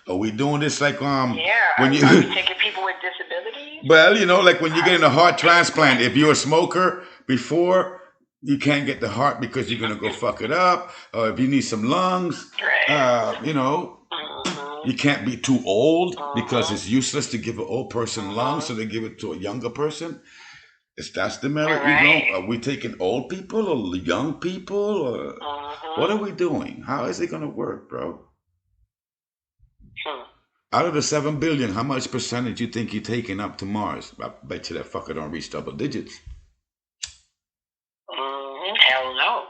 Are we doing this like Yeah. when Are you we taking people with disabilities? well, you know, like when you're getting a heart transplant, if you're a smoker before, you can't get the heart because you're gonna go fuck it up. Or if you need some lungs, Right. you know, Mm-hmm. you can't be too old because Mm-hmm. it's useless to give an old person lungs, so they give it to a younger person. Is that's the merit we Right. going? Are we taking old people or young people? Or what are Mm-hmm. we doing? How is it gonna work, bro? Hmm. Out of the 7 billion, how much percentage you think you're taking up to Mars? I bet you that fucker don't reach double digits. Mm-hmm. Hell no.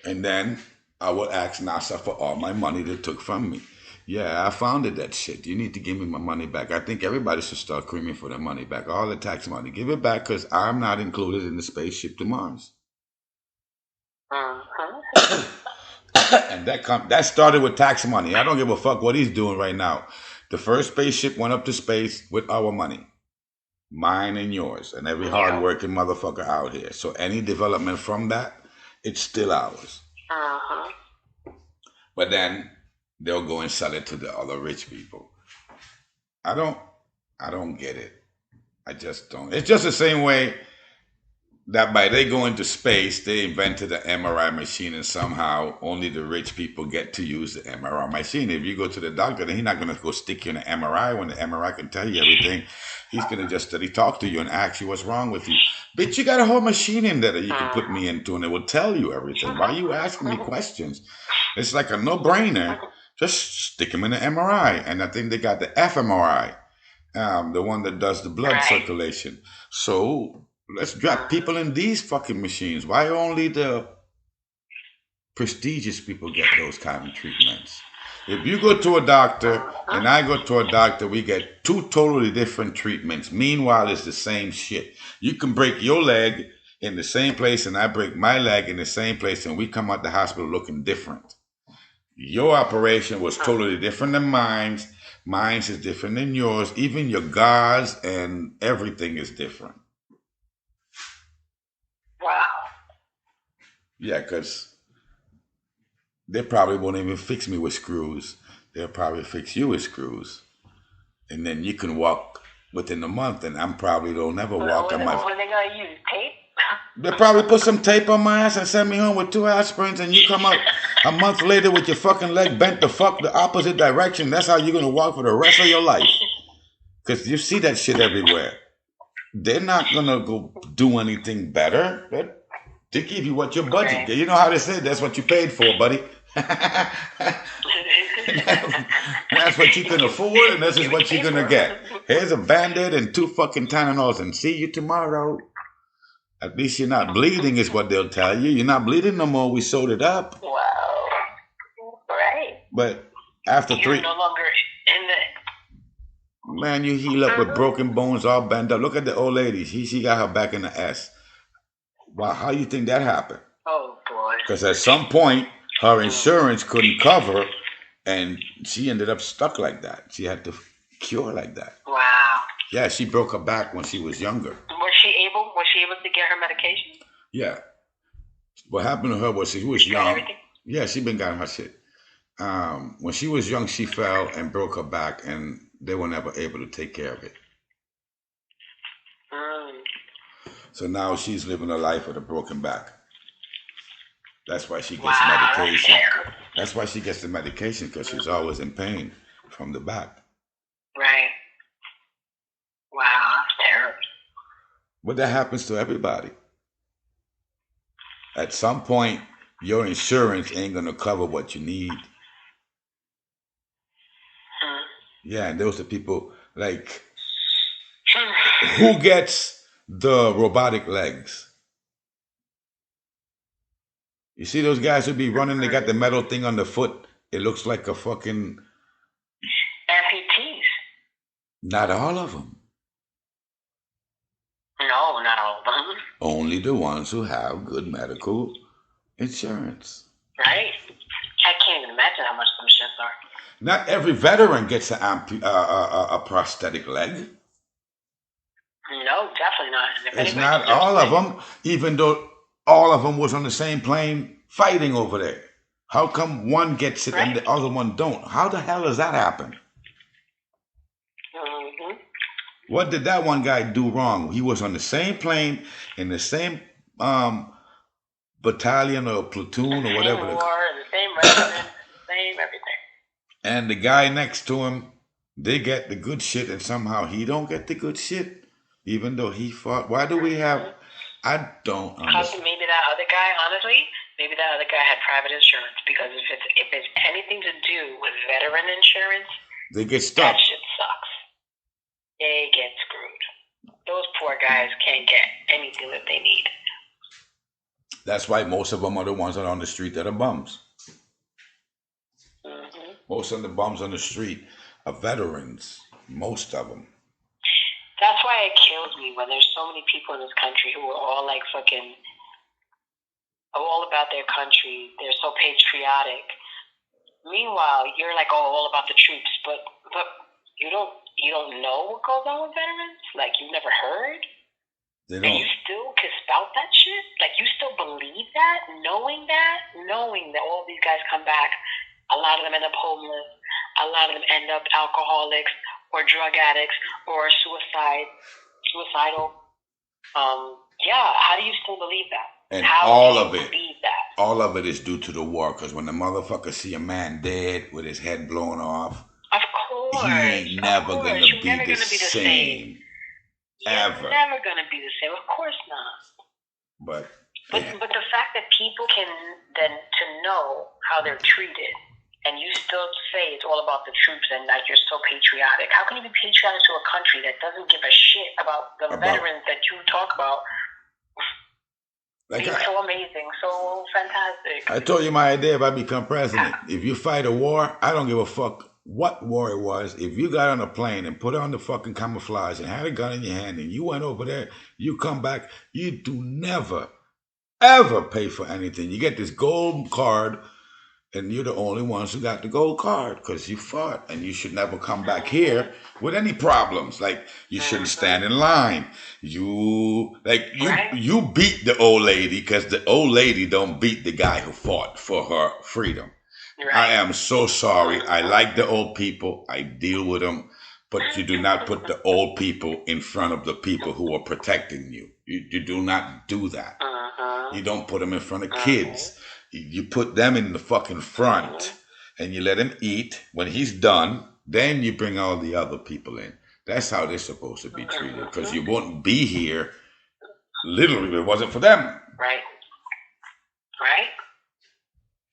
And then I will ask NASA for all my money they took from me. Yeah, I founded that shit. You need to give me my money back. I think everybody should start screaming for their money back. All the tax money. Give it back because I'm not included in the spaceship to Mars. Mm-hmm. And that started with tax money. I don't give a fuck what he's doing right now. The first spaceship went up to space with our money. Mine and yours. And every Yeah. hardworking motherfucker out here. So any development from that, it's still ours. Mm-hmm. But then they'll go and sell it to the other rich people. I don't I don't get it. I just don't. It's just the same way that by they go into space, they invented the MRI machine, and somehow only the rich people get to use the MRI machine. If you go to the doctor, then he's not going to go stick you in an MRI when the MRI can tell you everything. He's going to just study, talk to you, and ask you what's wrong with you. Bitch, you got a whole machine in there that you can put me into, and it will tell you everything. Why are you asking me questions? It's like a no-brainer. Just stick him in the MRI, and I think they got the fMRI, the one that does the blood Right. circulation. So let's drop people in these fucking machines. Why only the prestigious people get those kind of treatments? If you go to a doctor and I go to a doctor, we get two totally different treatments. Meanwhile, it's the same shit. You can break your leg in the same place and I break my leg in the same place and we come out the hospital looking different. Your operation was totally different than mine's. Mine's is different than yours. Even your gauze and everything is different. Wow. Yeah, because they probably won't even fix me with screws. They'll probably fix you with screws. And then you can walk within a month, and I'm probably don't never walk on my. What are they gonna use? Tape? They probably put some tape on my ass and send me home with 2 aspirins, and you come out a month later with your fucking leg bent the opposite direction. That's how you're gonna walk for the rest of your life. Because you see that shit everywhere. They're not gonna go do anything better. They give you what your budget. Right. You know how they say that's what you paid for, buddy. That's what you can afford, and this is what you're gonna get. Here's a band-aid and 2 fucking Tylenols, and see you tomorrow. At least you're not bleeding, is what they'll tell you. You're not bleeding no more. We sewed it up. Wow. Right. But after You're three, no longer in the. man, you heal up with broken bones, all bent up. Look at the old lady. She got her back in the S. Wow, how you think that happened? Oh boy. Because at some point, her insurance couldn't cover, and she ended up stuck like that. She had to cure like that. Wow. Yeah, she broke her back when she was younger. Was she able? Was she able to get her medication? Yeah. What happened to her was she was She got young. everything. Yeah, she been got her shit. When she was young, she fell and broke her back, and they were never able to take care of it. Mm. So now she's living a life with a broken back. That's why she gets Wow. That's medication. terrible. That's why she gets the medication because she's always in pain from the back. Right. Wow. That's terrible. But that happens to everybody. At some point, your insurance ain't gonna cover what you need. Hmm. Yeah, and those are people like Hmm. who gets the robotic legs? You see those guys who be running, they got the metal thing on the foot. It looks like a fucking. Amputees. Not all of them. No, not all of them. Only the ones who have good medical insurance. Right? I can't even imagine how much some shits are. Not every veteran gets a prosthetic leg. No, definitely not. And if It's anybody not just all of like, them, even though all of them was on the same plane fighting over there. How come one gets it and right? the other one don't? How the hell does that happen? Mm-hmm. What did that one guy do wrong? He was on the same plane in the same battalion or platoon or Same whatever. war, the same regiment, the same everything. And the guy next to him, they get the good shit, and somehow he don't get the good shit. Even though he fought, why do we have? I don't understand. Maybe that other guy, honestly, maybe that other guy had private insurance, because if it's anything to do with veteran insurance, They get stuck. that shit sucks. They get screwed. Those poor guys can't get anything that they need. That's why most of them are the ones that are on the street that are bums. Most of the bums on the street are veterans. Most of them. That's why it kills me when there's so many people in this country who are all like fucking all about their country. They're so patriotic. Meanwhile, you're like, oh, all about the troops, but you don't know what goes on with veterans. Like, you've never heard. They And you don't. still can spout that shit? Like, you still believe that? Knowing that all these guys come back, a lot of them end up homeless, a lot of them end up alcoholics or drug addicts or suicidal. Yeah, how do you still believe that? And How all do you of it, believe that? all of it is due to the war. Because when the motherfucker see a man dead with his head blown off, Of course. he ain't never gonna You're be never the gonna be the same. Ever. You're never gonna be the same. Of course not. But But yeah, the fact that people can then to know how they're treated, and you still say it's all about the troops and that you're so patriotic. How can you be patriotic to a country that doesn't give a shit about the veterans that you talk about being so amazing, so fantastic? I told you my idea if I become president. If you fight a war, I don't give a fuck what war it was. If you got on a plane and put on the fucking camouflage and had a gun in your hand and you went over there, you come back, you do never, ever pay for anything. You get this gold card and you're the only ones who got the gold card because you fought, and you should never come back here with any problems. Like, you shouldn't stand in line. You beat the old lady because the old lady don't beat the guy who fought for her freedom. I am so sorry. I like the old people. I deal with them, but you do not put the old people in front of the people who are protecting you. You do not do that. You don't put them in front of kids. You put them in the fucking front and you let him eat. When he's done, then you bring all the other people in. That's how they're supposed to be treated, because you wouldn't be here literally if it wasn't for them. Right.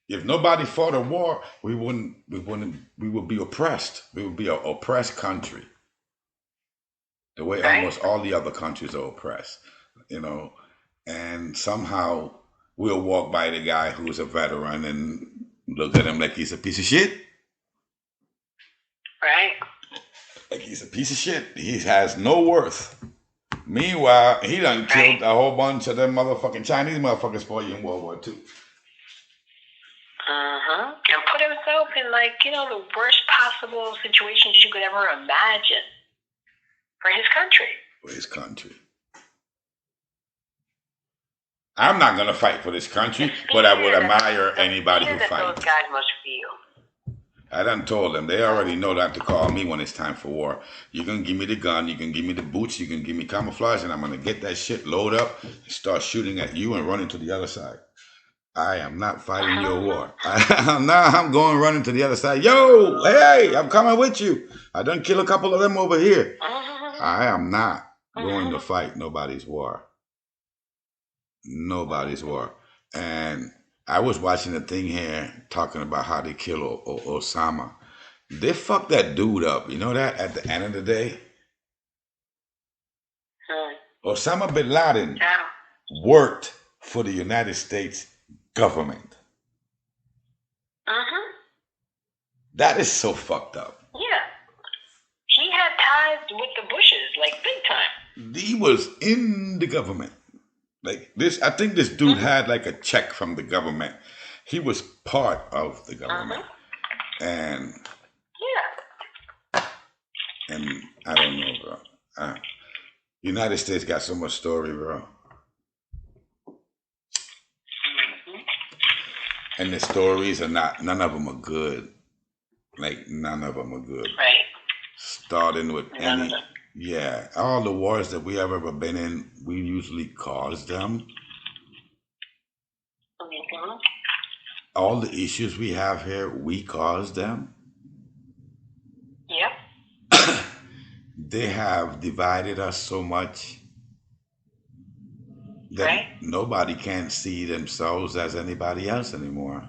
If nobody fought a war, we would be oppressed. We would be an oppressed country. The way almost all the other countries are oppressed, and somehow we'll walk by the guy who's a veteran and look at him like he's a piece of shit. Right. Like he's a piece of shit. He has no worth. Meanwhile, he done killed a whole bunch of them motherfucking Chinese motherfuckers for you in World War II. And put himself in, the worst possible situations you could ever imagine for his country. For his country. I'm not going to fight for this country, but I would admire anybody who fights. Those guys must feel. I done told them. They already know not to call me when it's time for war. You can give me the gun, you can give me the boots, you can give me camouflage, and I'm going to get that shit, load up, and start shooting at you and running to the other side. I am not fighting your war. I'm going running to the other side. Yo, hey, I'm coming with you. I done kill a couple of them over here. I am not going to fight nobody's war. Nobody's war. And I was watching a thing here talking about how they kill Osama. They fucked that dude up. You know that at the end of the day? Osama bin Laden worked for the United States government. That is so fucked up. Yeah. He had ties with the Bushes, big time. He was in the government. I think this dude had a check from the government. He was part of the government. And I don't know, bro. United States got so much story, bro. And the stories are none of them are good. None of them are good. Right. Starting with all the wars that we have ever been in, we usually caused them. All the issues we have here, we caused them. Yep. they have divided us so much that right? nobody can see themselves as anybody else anymore.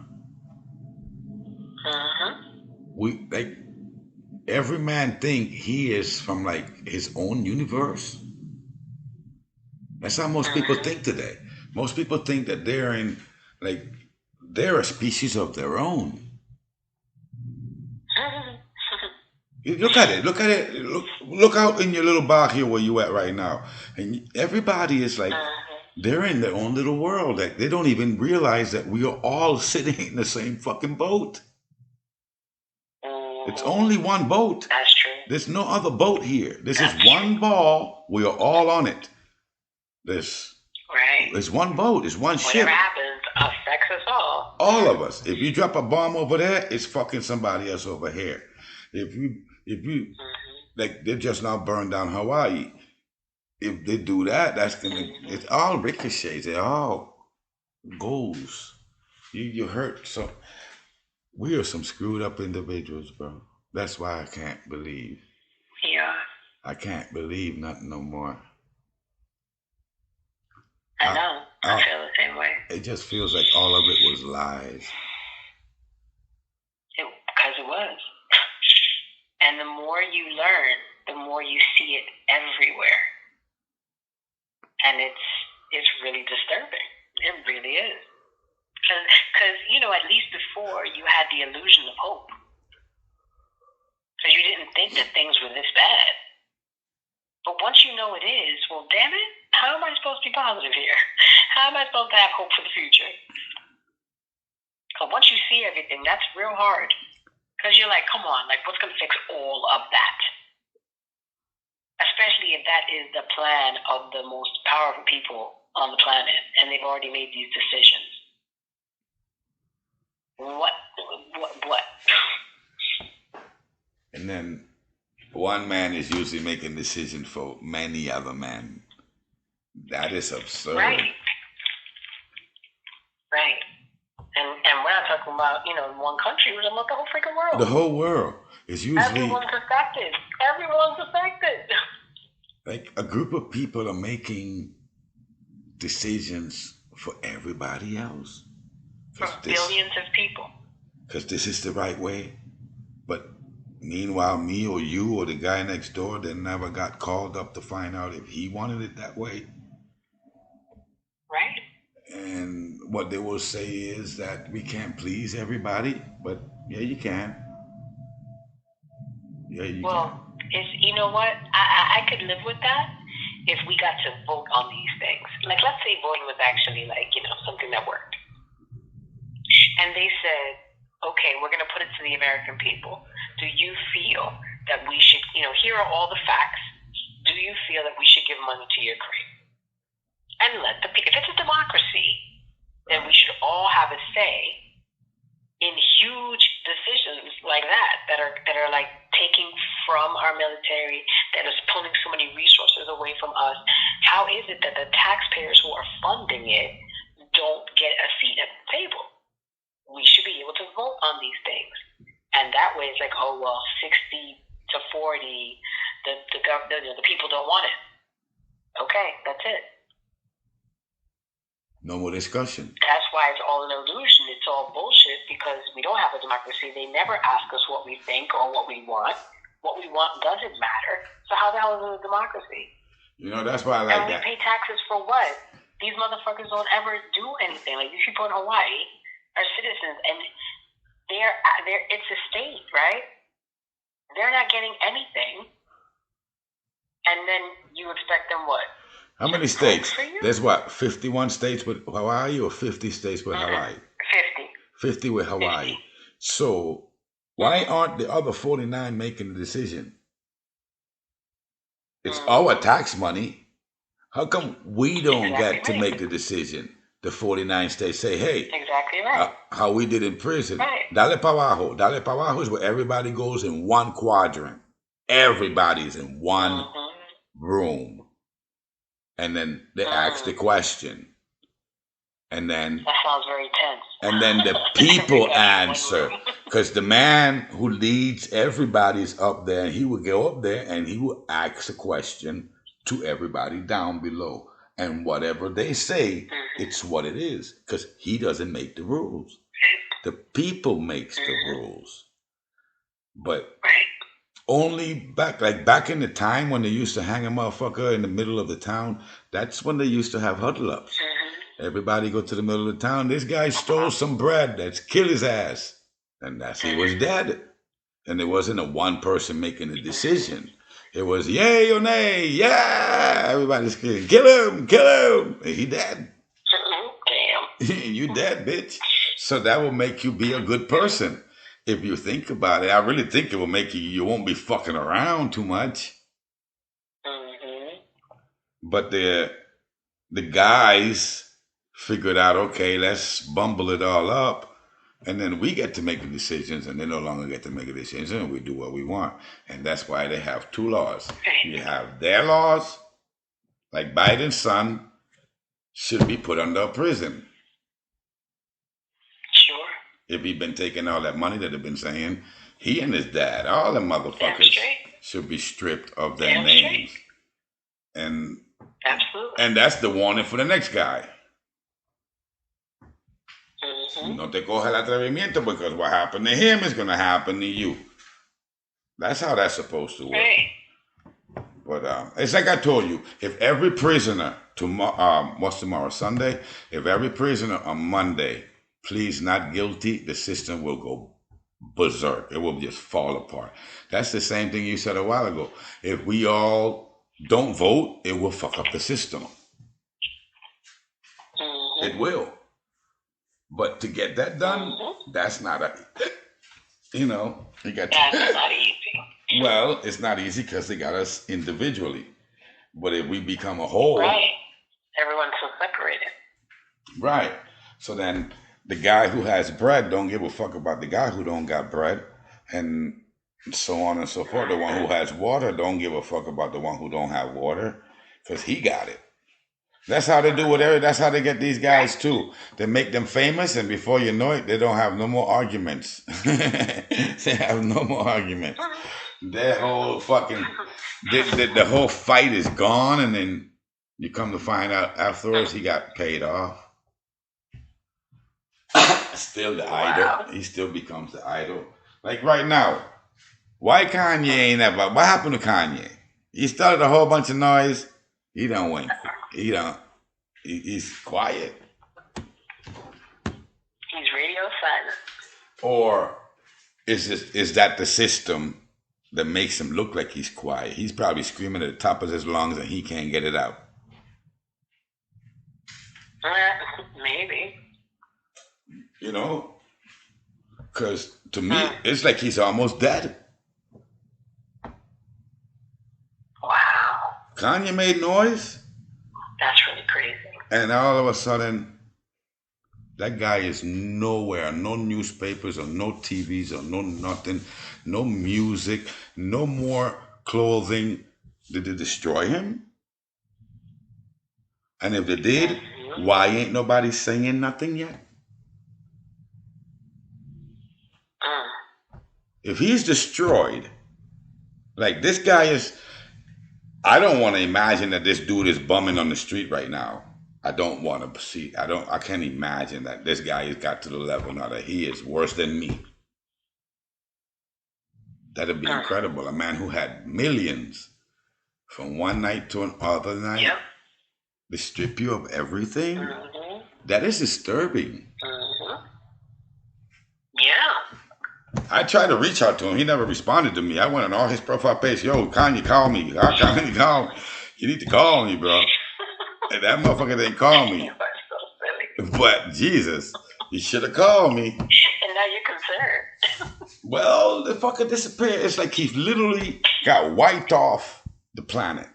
Mm-hmm. We like every man think he is from like his own universe. That's how most people Mm-hmm. think today. Most people think that they're in like they're a species of their own. You look at it. Look at it. Look out in your little bar here where you at right now, and everybody is like they're in their own little world. Like they don't even realize that we are all sitting in the same fucking boat. It's Mm-hmm. only one boat. That's true. There's no other boat here. This is That's one true. ball. We are all on it. There's Right. it's one boat. It's one ship. Whatever happens affects us all. All of us. If you drop a bomb over there, it's fucking somebody else over here. If you Mm-hmm. like they just now burned down Hawaii. If they do that, that's gonna Mm-hmm. it all ricochets. It all goes. You hurt so we are some screwed up individuals, bro. That's why I can't believe. Yeah, I can't believe nothing no more. I I, know. I I, feel the same way. it just feels like all of it was lies. Because it was. And the more you learn, the more you see it everywhere. And it's really disturbing. It really is. Because, at least before you had the illusion of hope. Because you didn't think that things were this bad. But once you know it is, well, damn it, how am I supposed to be positive here? How am I supposed to have hope for the future? Because once you see everything, that's real hard. Because you're like, come on, like, what's going to fix all of that? Especially if that is the plan of the most powerful people on the planet, and they've already made these decisions. What? And then one man is usually making decisions for many other men. That is absurd. Right. Right. And we're not talking about, one country, we're talking about the whole freaking world. The whole world is usually Everyone's affected. Everyone's affected. like a group of people are making decisions for everybody else. For billions of people. Because this is the right way. But meanwhile, me or you or the guy next door, they never got called up to find out if he wanted it that way. Right. And what they will say is that we can't please everybody, but yeah, you can. Yeah, you Well, you know what? I could live with that if we got to vote on these things. Like, let's say voting was actually something that worked. And they said, okay, we're going to put it to the American people. Do you feel that we should, here are all the facts. Do you feel that we should give money to Ukraine? And let the people, if it's a democracy, then we should all have a say in huge decisions like that are like taking from our military, that is pulling so many resources away from us. How is it that the taxpayers who are funding it don't get a seat at the table? We should be able to vote on these things. And that way it's like, 60 to 40, the people don't want it. Okay, that's it. No more discussion. That's why it's all an illusion. It's all bullshit because we don't have a democracy. They never ask us what we think or what we want. What we want doesn't matter. So how the hell is it a democracy? That's why I like that. And we pay taxes for what? These motherfuckers don't ever do anything. Like, these people in Hawaii are citizens, and they're it's a state, right? They're not getting anything, and then you expect them what? How many states? There's what, 51 states with Hawaii or 50 states with Hawaii? 50. 50 with Hawaii. 50. So why aren't the other 49 making the decision? It's our tax money. How come we don't get to make the decision? The 49 states say, hey, exactly right. How we did in prison. Right. Dale pa abajo. Dale pa abajo is where everybody goes in one quadrant. Everybody's in one room. And then they ask the question. And then that sounds very tense. And then the people answer. Because the man who leads everybody's up there, he will go up there and he will ask a question to everybody down below. And whatever they say, it's what it is. Because he doesn't make the rules. The people makes the rules. But only back in the time when they used to hang a motherfucker in the middle of the town, that's when they used to have huddle ups. Everybody go to the middle of the town. This guy stole some bread. Let's kill his ass. And that's he was dead. And it wasn't a one person making a decision. It was yay or nay, yeah. Everybody's screaming, kill him, kill him. And he dead. Damn. You dead, bitch. So that will make you be a good person. If you think about it, I really think it will make you won't be fucking around too much. But the guys figured out, okay, let's bumble it all up. And then we get to make the decisions, and they no longer get to make a decision, and we do what we want. And that's why they have two laws. You have their laws, like Biden's son should be put under a prison. Sure. If he'd been taking all that money that they've been saying, he and his dad, all the motherfuckers should be stripped of their names. And absolutely. And that's the warning for the next guy. No te coja el atrevimiento, because what happened to him is going to happen to you. That's how that's supposed to work. Right. But it's like I told you, if every prisoner, what's tomorrow, Sunday? If every prisoner on Monday pleads not guilty, the system will go berserk. It will just fall apart. That's the same thing you said a while ago. If we all don't vote, it will fuck up the system. It will. But to get that done, that's not you got that's not easy. Well, it's not easy because they got us individually. But if we become a whole, right? Everyone's so separated. Right. So then the guy who has bread don't give a fuck about the guy who don't got bread, and so on and so forth. The one who has water don't give a fuck about the one who don't have water, because he got it. That's how they do whatever. That's how they get these guys too. They make them famous, and before you know it, they don't have no more arguments. They have no more arguments. Their whole fucking the whole fight is gone, and then you come to find out afterwards he got paid off. Still the idol. He still becomes the idol. Like right now, why Kanye ain't ever? What happened to Kanye? He started a whole bunch of noise. He don't win. He don't. He's quiet. He's radio silent. Or is that the system that makes him look like he's quiet? He's probably screaming at the top of his lungs and he can't get it out. Maybe. Because to me, it's like he's almost dead. Wow. Kanye made noise. That's really crazy. And all of a sudden, that guy is nowhere. No newspapers or no TVs or no nothing. No music. No more clothing. Did they destroy him? And if they did, why ain't nobody saying nothing yet? If he's destroyed, like this guy is... I don't want to imagine that this dude is bumming on the street right now. I don't want to see. I can't imagine that this guy has got to the level now that he is worse than me. That'd be incredible. A man who had millions from one night to another night. Yep. They strip you of everything. That is disturbing. Yeah. I tried to reach out to him. He never responded to me. I went on all his profile page. Yo, Kanye, call me. Kanye, call me. You need to call me, bro. And that motherfucker didn't call me. So silly. But Jesus, you should have called me. And now you're concerned. Well, the fucker disappeared. It's like he literally got wiped off the planet.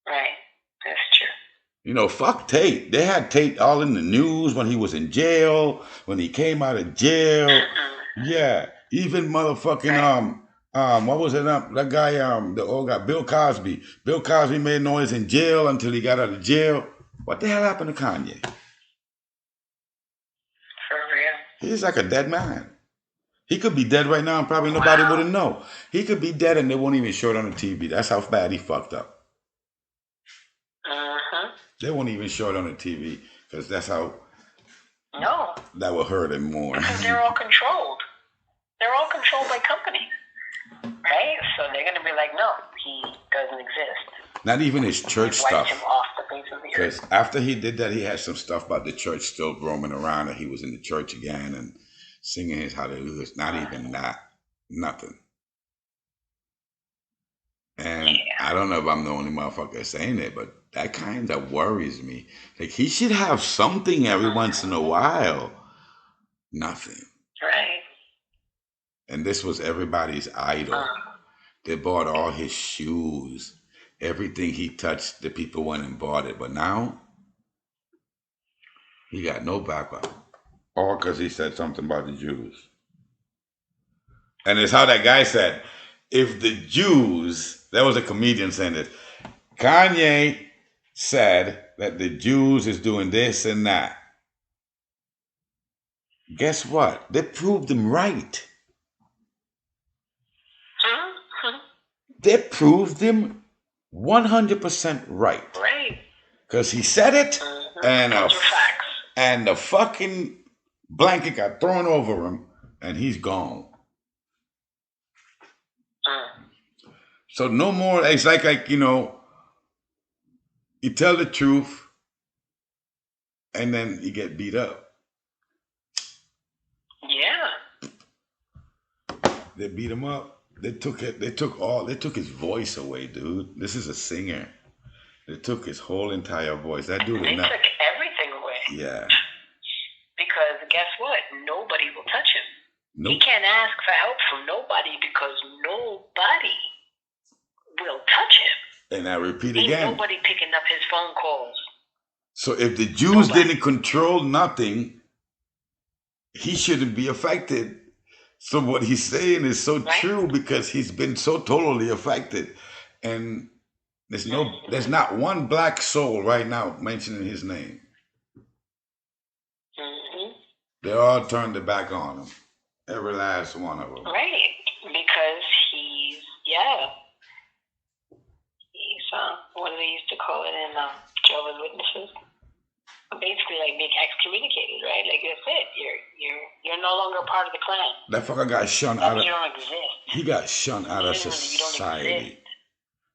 Right. That's true. Fuck Tate. They had Tate all in the news when he was in jail, when he came out of jail. Yeah. Even motherfucking, what was it? That guy, the old guy, Bill Cosby. Bill Cosby made noise in jail until he got out of jail. What the hell happened to Kanye? For real. He's like a dead man. He could be dead right now and probably nobody Wow. wouldn't know. He could be dead and they won't even show it on the TV. That's how bad he fucked up. Mm-hmm. They won't even show it on the TV because that's how No, that will hurt him more. because they're all controlled. They're all controlled by companies, right? So they're going to be like, no, he doesn't exist. Not even his church Wipe stuff. him off the face of the Because earth. after he did that, he had some stuff about the church still roaming around, and he was in the church again and singing his hallelujahs. Not even that. Nothing. And Yeah. I don't know if I'm the only motherfucker saying it, but that kind of worries me. Like, he should have something every once in a while. Nothing. Right. And this was everybody's idol. They bought all his shoes. Everything he touched, the people went and bought it. But now, he got no background. All because he said something about the Jews. And it's how that guy said, if the Jews, there was a comedian saying this, Kanye said that the Jews is doing this and that. Guess what? They proved him right. They proved him 100% right. Right. Because he said it, and Those are facts. and the fucking blanket got thrown over him, and he's gone. So no more. It's like you tell the truth, and then you get beat up. Yeah. They beat him up. They took it. They took his voice away, dude. This is a singer. They took his whole entire voice. That dude They is not. took everything away. Yeah. Because guess what? Nobody will touch him. Nope. He can't ask for help from nobody because nobody will touch him. And I repeat Ain't again. nobody picking up his phone calls. So if the Jews Nobody. didn't control nothing, he shouldn't be affected. So what he's saying is so Right. true because he's been so totally affected. And there's not one black soul right now mentioning his name. Mm-hmm. They all turned their back on him. Every last one of them. Right. Because he's what do they used to call it in Jehovah's Witnesses? Basically, like being excommunicated, right? Like that's it. You're no longer part of the clan. That fucker got shunned out of. You don't exist. He got shunned out of Literally, you don't society, exist.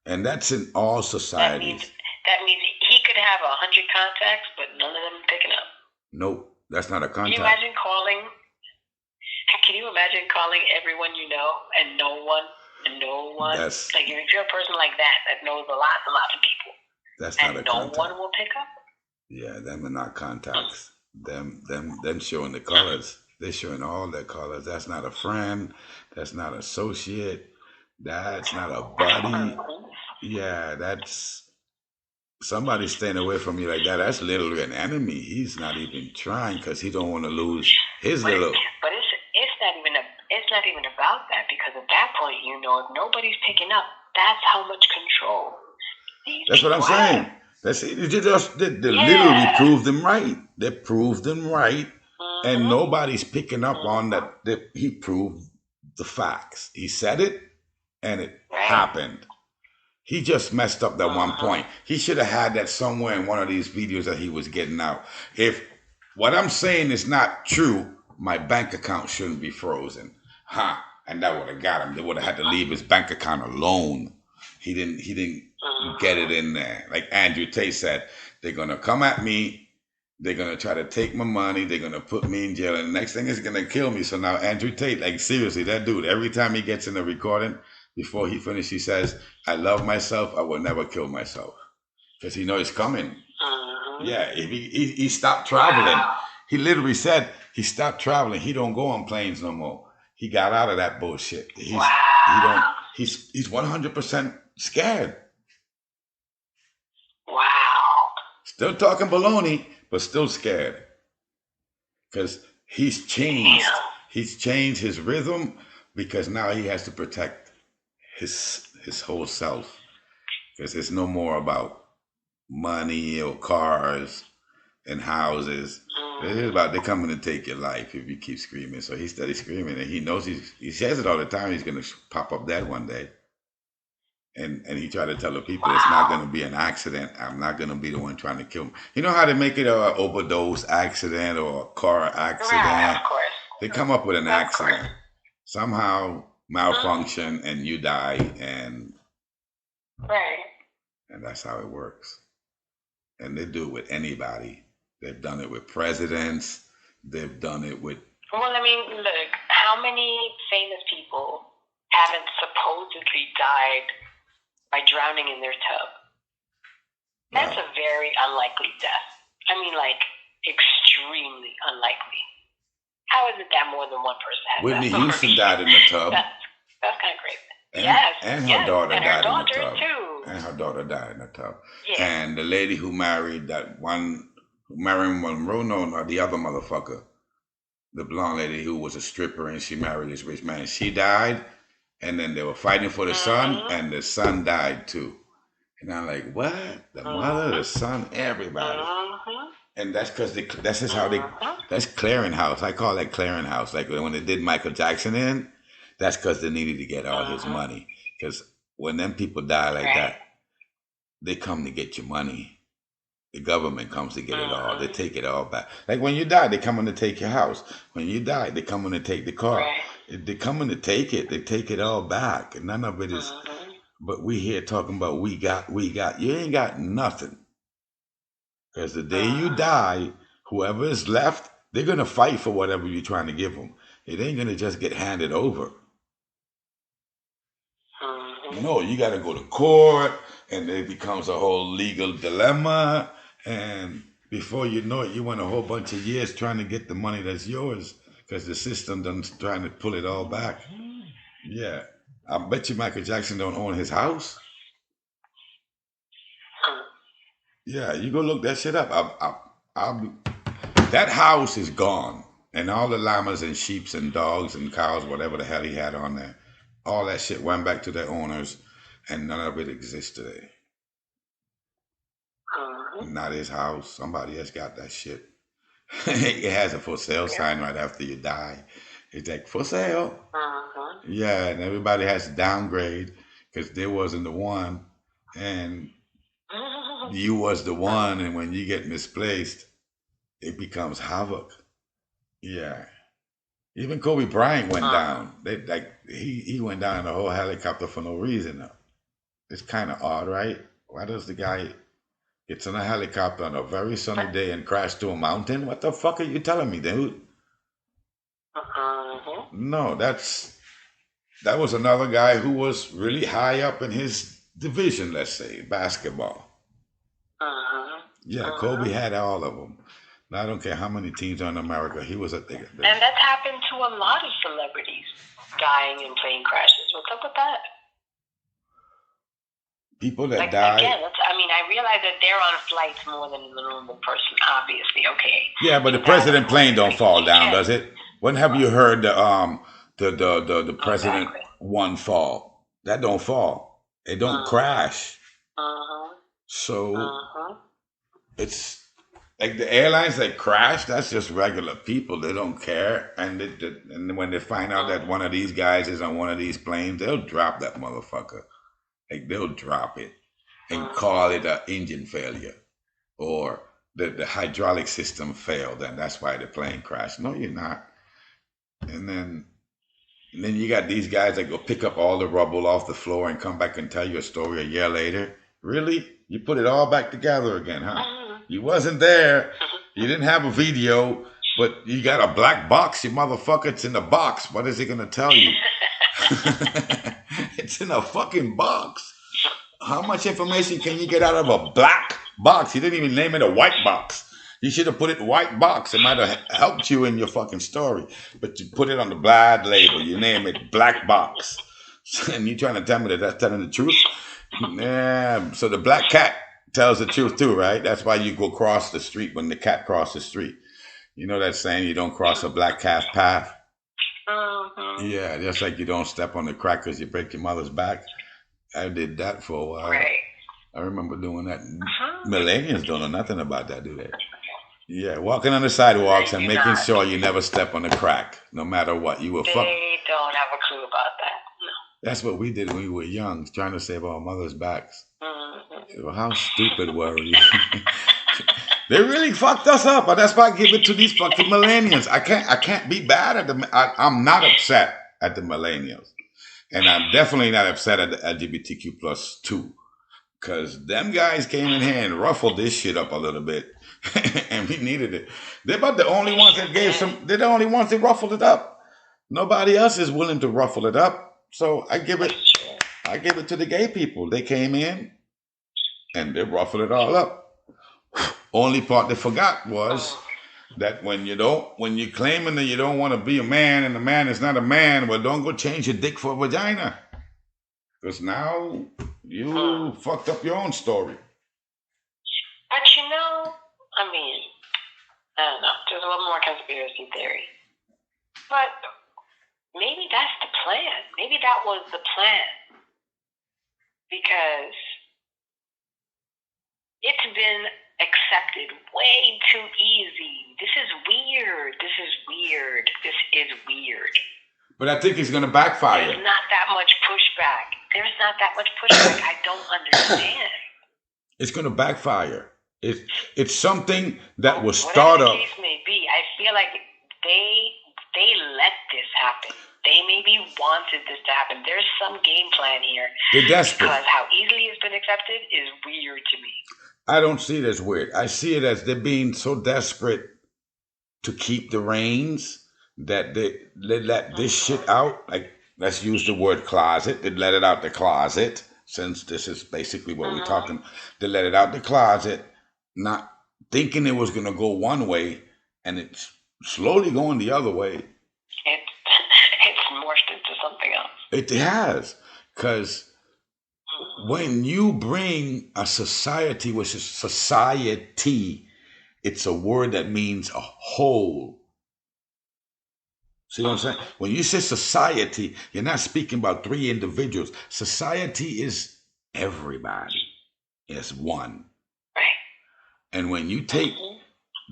and that's in all societies. That means he could have 100 contacts, but none of them picking up. Nope, that's not a Can you contact. imagine calling? Can you imagine calling everyone you know and no one? That's Like if you're a person like that knows lots and lots of people, that's not a and no contact. one will pick up. Yeah, them are not contacts. Them showing the colors. They're showing all their colors. That's not a friend. That's not an associate. That's not a buddy. Yeah, that's somebody staying away from you like that. That's literally an enemy. He's not even trying because he don't want to lose his But little. it's not even about that because at that point if nobody's picking up, that's how much control. That's what I'm people have. saying. They literally proved him right. They proved him right, and nobody's picking up on that. He proved the facts. He said it, and it happened. He just messed up that one point. He should have had that somewhere in one of these videos that he was getting out. If what I'm saying is not true, my bank account shouldn't be frozen. And that would have got him. They would have had to leave his bank account alone. He didn't get it in there. Like Andrew Tate said, they're gonna come at me, they're gonna try to take my money, they're gonna put me in jail, and the next thing is gonna kill me. So now Andrew Tate, like seriously, that dude, every time he gets in a recording, before he finishes, he says, I love myself, I will never kill myself. Because he knows it's coming. Yeah, if he stopped traveling. He literally said he stopped traveling. He don't go on planes no more. He got out of that bullshit. He's 100% scared. Wow. Still talking baloney, but still scared. Because he's changed. He's changed his rhythm because now he has to protect his whole self. Because it's no more about money or cars. and houses. It's about they're coming to take your life if you keep screaming. So he started screaming, and he knows he says it all the time. He's gonna pop up dead one day, and he tried to tell the people it's not gonna be an accident. I'm not gonna be the one trying to kill him. You know how they make it a overdose accident or a car accident? Right, of course. They come up with an Of accident, course. somehow malfunction, and you die, and Right. that's how it works. And they do it with anybody. They've done it with presidents. They've done it with. Well, I mean, look, how many famous people haven't supposedly died by drowning in their tub? That's a very unlikely death. I mean, like, extremely unlikely. How is it that more than one person has Whitney that? Houston died in the tub. That's kind of crazy. And her daughter and died her in the daughter tub. too. And her daughter died in the tub. Yeah. And the lady who married that one, Marilyn Monroe, no, the other motherfucker, the blonde lady who was a stripper and she married this rich man, she died. And then they were fighting for the son, and the son died too. And I'm like, what? The mother, the son, everybody. And that's because that's just how that's clearinghouse. I call that clearinghouse. Like when they did Michael Jackson in, that's because they needed to get all his money. Because when them people die like that, they come to get your money. The government comes to get it all. They take it all back. Like when you die, they come in to take your house. When you die, they come in to take the car. They come in to take it. They take it all back. And none of it is. But we here talking about we got. You ain't got nothing. Because the day you die, whoever is left, they're going to fight for whatever you're trying to give them. It ain't going to just get handed over. No, you got to go to court, and it becomes a whole legal dilemma. And before you know it, you went a whole bunch of years trying to get the money that's yours because the system done trying to pull it all back. Yeah. I bet you Michael Jackson don't own his house. Yeah, you go look that shit up. That house is gone. And all the llamas and sheeps and dogs and cows, whatever the hell he had on there, all that shit went back to their owners, and none of it exists today. Not his house. Somebody else got that shit. It has a for sale sign right after you die. It's like, for sale. Yeah, and everybody has to downgrade because there wasn't the one. And you was the one, and when you get misplaced, it becomes havoc. Yeah. Even Kobe Bryant went down. He went down in a whole helicopter for no reason. Though. It's kind of odd, right? Why does the guy get in a helicopter on a very sunny day and crash to a mountain? What the fuck are you telling me, dude? No, that was another guy who was really high up in his division, let's say, basketball. Yeah, Kobe had all of them. Now, I don't care how many teams are in America. He was at the. And that's happened to a lot of celebrities dying in plane crashes. What's up with that? People that die. Again, I realize that they're on flights more than the normal person, obviously, okay. Yeah, but the president plane don't fall down, does it? When have you heard the president one fall? That don't fall. It don't crash. So it's like the airlines that crash. That's just regular people. They don't care, and when they find out that one of these guys is on one of these planes, they'll drop that motherfucker. Like they'll drop it and call it an engine failure or the hydraulic system failed, and that's why the plane crashed. No, you're not. And then you got these guys that go pick up all the rubble off the floor and come back and tell you a story a year later. Really? You put it all back together again, huh? You wasn't there. You didn't have a video, but you got a black box. You motherfucker, it's in the box. What is it going to tell you? It's in a fucking box. How much information can you get out of a black box? You didn't even name it a white box. You should have put it white box. It might have helped you in your fucking story. But you put it on the black label. You name it black box. And you trying to tell me that that's telling the truth? Yeah. So the black cat tells the truth too, right? That's why you go cross the street when the cat crosses the street. You know that saying, you don't cross a black cat's path? Yeah, just like you don't step on the crack because you break your mother's back. I did that for a while. Right. I remember doing that. Millennials don't know nothing about that, do they? Yeah, walking on the sidewalks They and do making not. sure you never step on a crack, no matter what. You were fuck. They don't have a clue about that. That's what we did when we were young, trying to save our mothers' backs. No. Hmm. Well, how stupid were you? They really fucked us up, and that's why I give it to these fucking millennials. I can't be bad at them. I'm not upset at the millennials, and I'm definitely not upset at the LGBTQ plus two, because them guys came in here and ruffled this shit up a little bit, and we needed it. They're about the only ones that gave some. They're the only ones that ruffled it up. Nobody else is willing to ruffle it up. So I give it. That's true. I give it to the gay people. They came in and they ruffled it all up. Only part they forgot was Mm. that when you're claiming that you don't want to be a man and the man is not a man, well, don't go change your dick for a vagina, because now you Mm. fucked up your own story. But I mean, I don't know. There's a little more conspiracy theory. But maybe that's the plan. Maybe that was the plan. Because it's been accepted way too easy. This is weird. This is weird. This is weird. But I think it's going to backfire. There's not that much pushback. There's not that much pushback. I don't understand. It's going to backfire. It's something that was Whatever start the up. case may be, I feel like they let this happen. They maybe wanted this to happen. There's some game plan here. They're desperate. Because how easily it's been accepted is weird to me. I don't see it as weird. I see it as they're being so desperate to keep the reins that they let this shit out. Like, let's use the word closet. They let it out the closet, since this is basically what we're talking. They let it out the closet, not thinking it was going to go one way, and it's slowly going the other way. It's morphed into something else. It has, because when you bring a society, which is society, it's a word that means a whole. See what I'm saying? When you say society, you're not speaking about three individuals. Society is everybody. It's one. Right. And when you take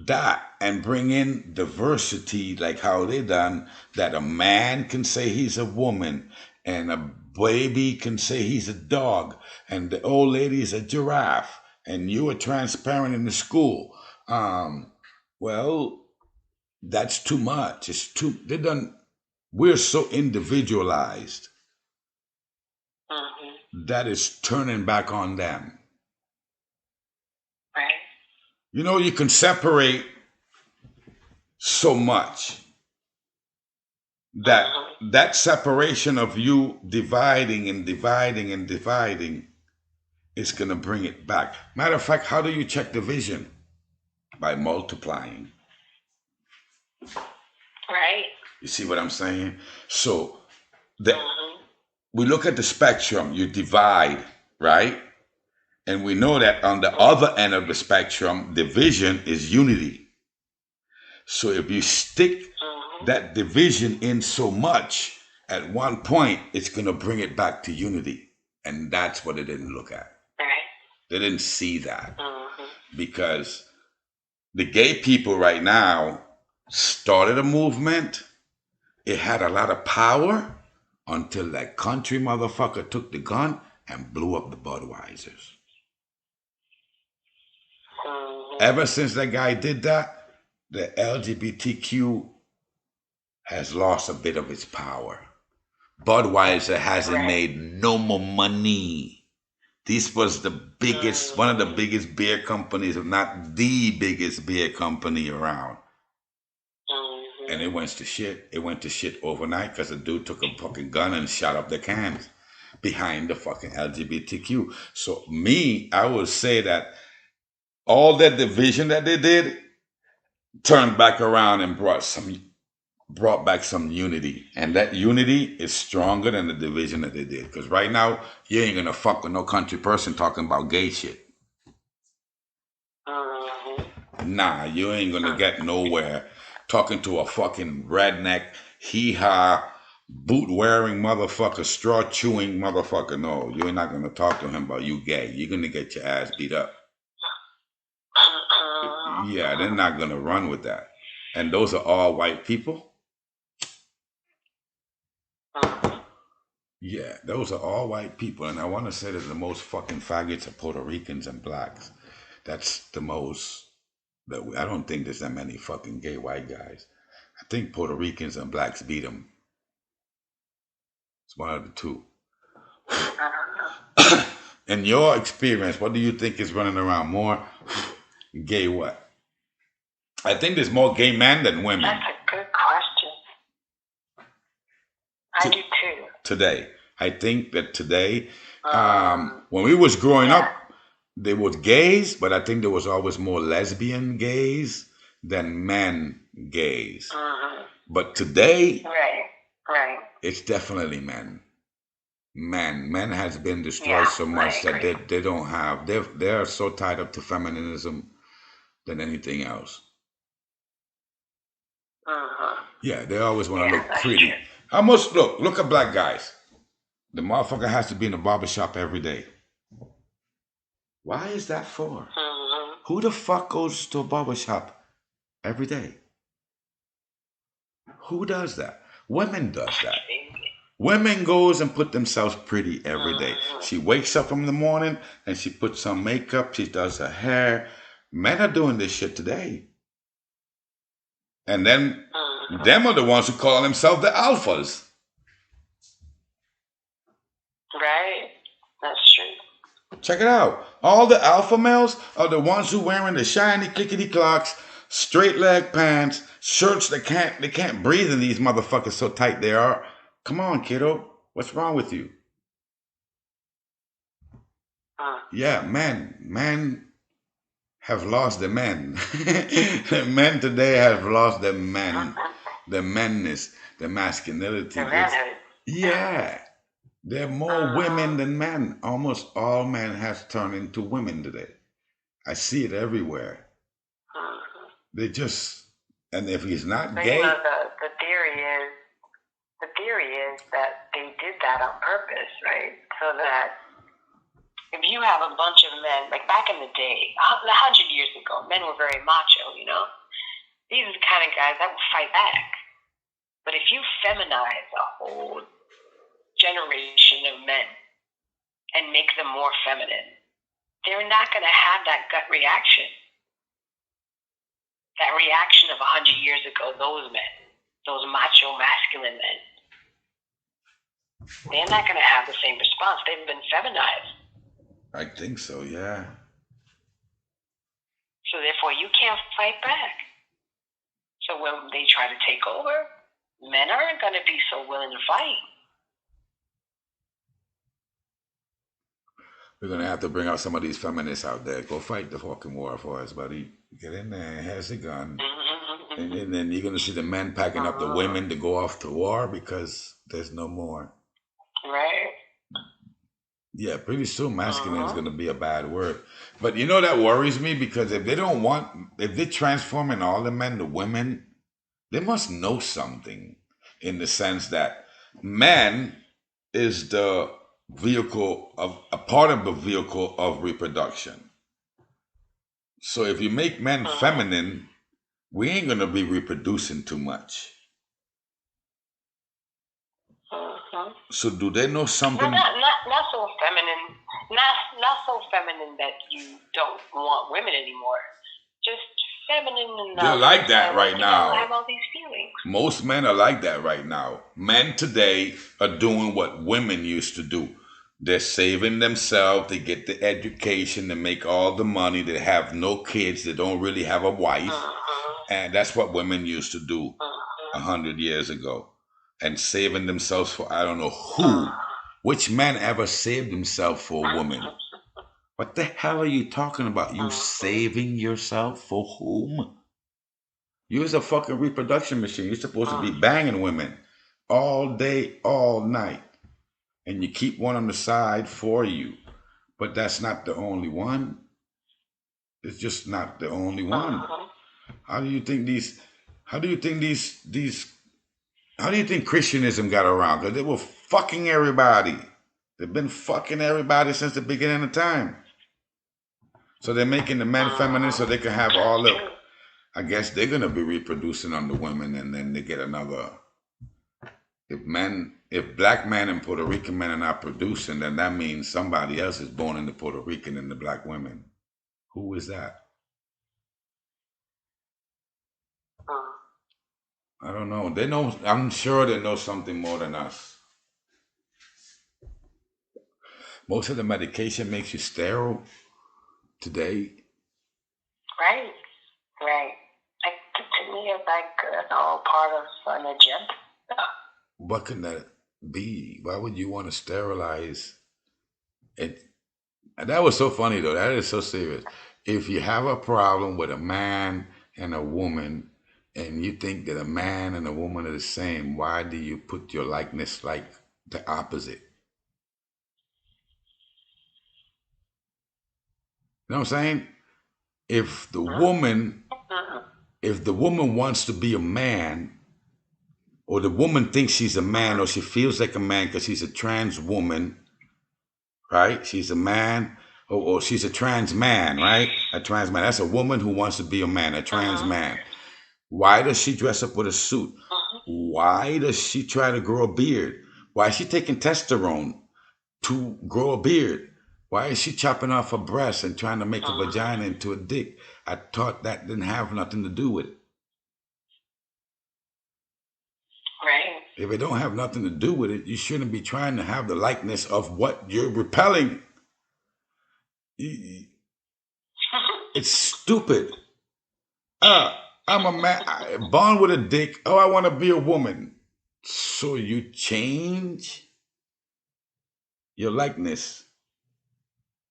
that and bring in diversity, like how they done, that a man can say he's a woman, and a baby can say he's a dog, and the old lady is a giraffe, and you are transparent in the school. Well, that's too much. It's too. They done. We're so individualized that is turning back on them. Right. You can separate so much that that separation of you dividing and dividing and dividing is going to bring it back. Matter of fact, how do you check division? By multiplying. Right. You see what I'm saying? So we look at the spectrum, you divide, right? And we know that on the other end of the spectrum, division is unity. So if you stick that division in so much, at one point, it's going to bring it back to unity. And that's what they didn't look at. Right. They didn't see that. Because the gay people right now started a movement. It had a lot of power until that country motherfucker took the gun and blew up the Budweisers. Ever since that guy did that, the LGBTQ has lost a bit of its power. Budweiser hasn't made no more money. This was the biggest, one of the biggest beer companies, if not the biggest beer company around. And it went to shit. It went to shit overnight because the dude took a fucking gun and shot up the cans behind the fucking LGBTQ. So I would say that all that division that they did turned back around and brought back some unity. And that unity is stronger than the division that they did. Because right now, you ain't gonna fuck with no country person talking about gay shit. Nah, you ain't gonna get nowhere talking to a fucking redneck, hee-haw, boot-wearing motherfucker, straw-chewing motherfucker. No, you're not gonna talk to him about you gay. You're gonna get your ass beat up. Yeah, they're not gonna run with that. And those are all white people. Yeah, those are all white people, and I want to say that the most fucking faggots are Puerto Ricans and blacks. That's the most. I don't think there's that many fucking gay white guys. I think Puerto Ricans and blacks beat them. It's one of the two. In your experience, what do you think is running around more gay what? I think there's more gay men than women. That's a good question. I do too. Today. I think that today, when we was growing up, there was gays, but I think there was always more lesbian gays than men gays. But today, right, it's definitely men. Men has been destroyed so much that they don't have, they're so tied up to feminism than anything else. Yeah, they always want to look pretty. Almost look at black guys. The motherfucker has to be in the barbershop every day. Why is that for? Who the fuck goes to a barbershop every day? Who does that? Women does that. Women goes and put themselves pretty every day. She wakes up in the morning and she puts on makeup. She does her hair. Men are doing this shit today. And then them are the ones who call themselves the alphas. Right. That's true. Check it out. All the alpha males are the ones who wearing the shiny clickety clocks, straight leg pants, shirts that they can't breathe in these motherfuckers so tight they are. Come on, kiddo. What's wrong with you? Yeah, men have lost the men. Men today have lost the men, the manness, the masculinity. Yeah. There are more women than men. Almost all men has turned into women today. I see it everywhere. They just, and if he's not gay. You know, the theory is that they did that on purpose, right? So that if you have a bunch of men, like back in the day, 100 years ago, men were very macho, you know? These are the kind of guys that would fight back. But if you feminize a whole generation of men and make them more feminine, they're not going to have that gut reaction. That reaction of 100 years ago, those men, those macho masculine men, they're not going to have the same response. They've been feminized. I think so, yeah. So therefore, you can't fight back. So when they try to take over, men aren't going to be so willing to fight. We're going to have to bring out some of these feminists out there. Go fight the fucking war for us, buddy. Get in there, has a gun. And then you're going to see the men packing up the women to go off to war because there's no more. Right. Yeah, pretty soon masculine is going to be a bad word. But you know that worries me because if they're transforming all the men to women, they must know something in the sense that man is the vehicle of a part of the vehicle of reproduction. So if you make men feminine, we ain't gonna be reproducing too much. So do they know something? Not so feminine. Not so feminine that you don't want women anymore. Just feminine enough. They're like that right now. Have all these feelings. Most men are like that right now. Men today are doing what women used to do. They're saving themselves. They get the education. They make all the money. They have no kids. They don't really have a wife. And that's what women used to do 100 years ago. And saving themselves for I don't know who. Which man ever saved himself for a woman? What the hell are you talking about? You saving yourself for whom? You're a fucking reproduction machine. You're supposed to be banging women all day, all night. And you keep one on the side for you. But that's not the only one. It's just not the only one. How do you think Christianism got around? Because they were fucking everybody. They've been fucking everybody since the beginning of time. So they're making the men feminine so they can have all the I guess they're gonna be reproducing on the women, and then they get another. If black men and Puerto Rican men are not producing, then that means somebody else is born in the Puerto Rican and the black women. Who is that? Mm. I don't know. They know. I'm sure they know something more than us. Most of the medication makes you sterile today. Right, right. Like to me, it's like all part of an agenda. What can that be? Why would you want to sterilize it? And that was so funny though. That is so serious. If you have a problem with a man and a woman, and you think that a man and a woman are the same, why do you put your likeness like the opposite? You know what I'm saying? If the woman, Mhm. if the woman wants to be a man, or the woman thinks she's a man, or she feels like a man because she's a trans woman, right? She's a man, or she's a trans man, right? A trans man. That's a woman who wants to be a man, a trans Mhm. man. Why does she dress up with a suit? Mhm. Why does she try to grow a beard? Why is she taking testosterone to grow a beard? Why is she chopping off her breasts and trying to make a Mhm. vagina into a dick? I thought that didn't have nothing to do with it. Right. If it don't have nothing to do with it, you shouldn't be trying to have the likeness of what you're repelling. It's stupid. I'm a man, born with a dick. Oh, I want to be a woman. So you change your likeness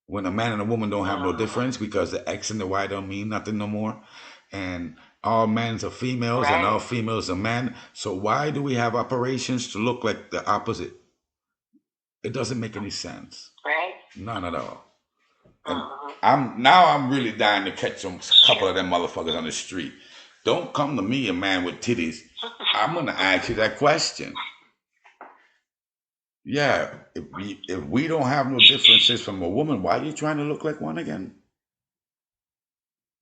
when a man and a woman don't have no Mhm. difference because the X and the Y don't mean nothing no more. And all men's are females and all Right. females are men. So why do we have operations to look like the opposite? It doesn't make any sense. Right. None at all. And Mhm. I'm really dying to catch some couple of Sure. them motherfuckers on the street. Don't come to me, a man with titties. I'm gonna ask you that question. Yeah, if we don't have no differences from a woman, why are you trying to look like one again?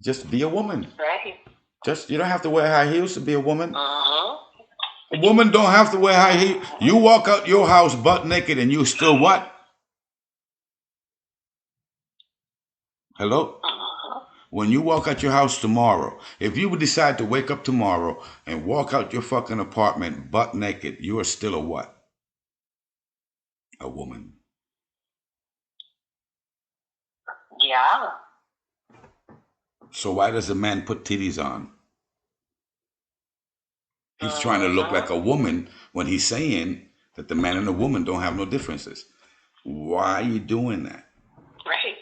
Just be a woman. Right. Just you don't have to wear high heels to be a woman. Mhm. A woman don't have to wear high heels. You walk out your house butt naked and you still what? Hello? Mhm. When you walk out your house tomorrow, if you would decide to wake up tomorrow and walk out your fucking apartment butt naked, you are still a what? A woman. Yeah. So why does a man put titties on? He's trying to look Mhm. like a woman when he's saying that the man and the woman don't have no differences. Why are you doing that? Right.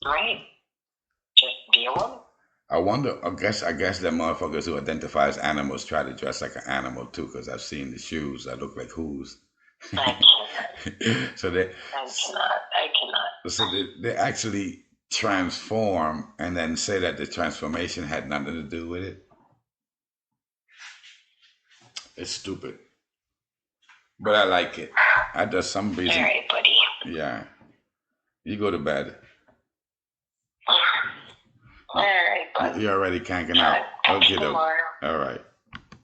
Right. Just be a woman. I wonder. I guess that motherfuckers who identify as animals try to dress like an animal too, because I've seen the shoes that look like whose. I can't. so they, I cannot. I cannot. so they actually transform and then say that the transformation had nothing to do with it. It's stupid, but I like it. I just some All reason. right, buddy. Yeah, you go to bed. All right, bud. You're already canking Talk out. to you Okay, though. tomorrow. All right.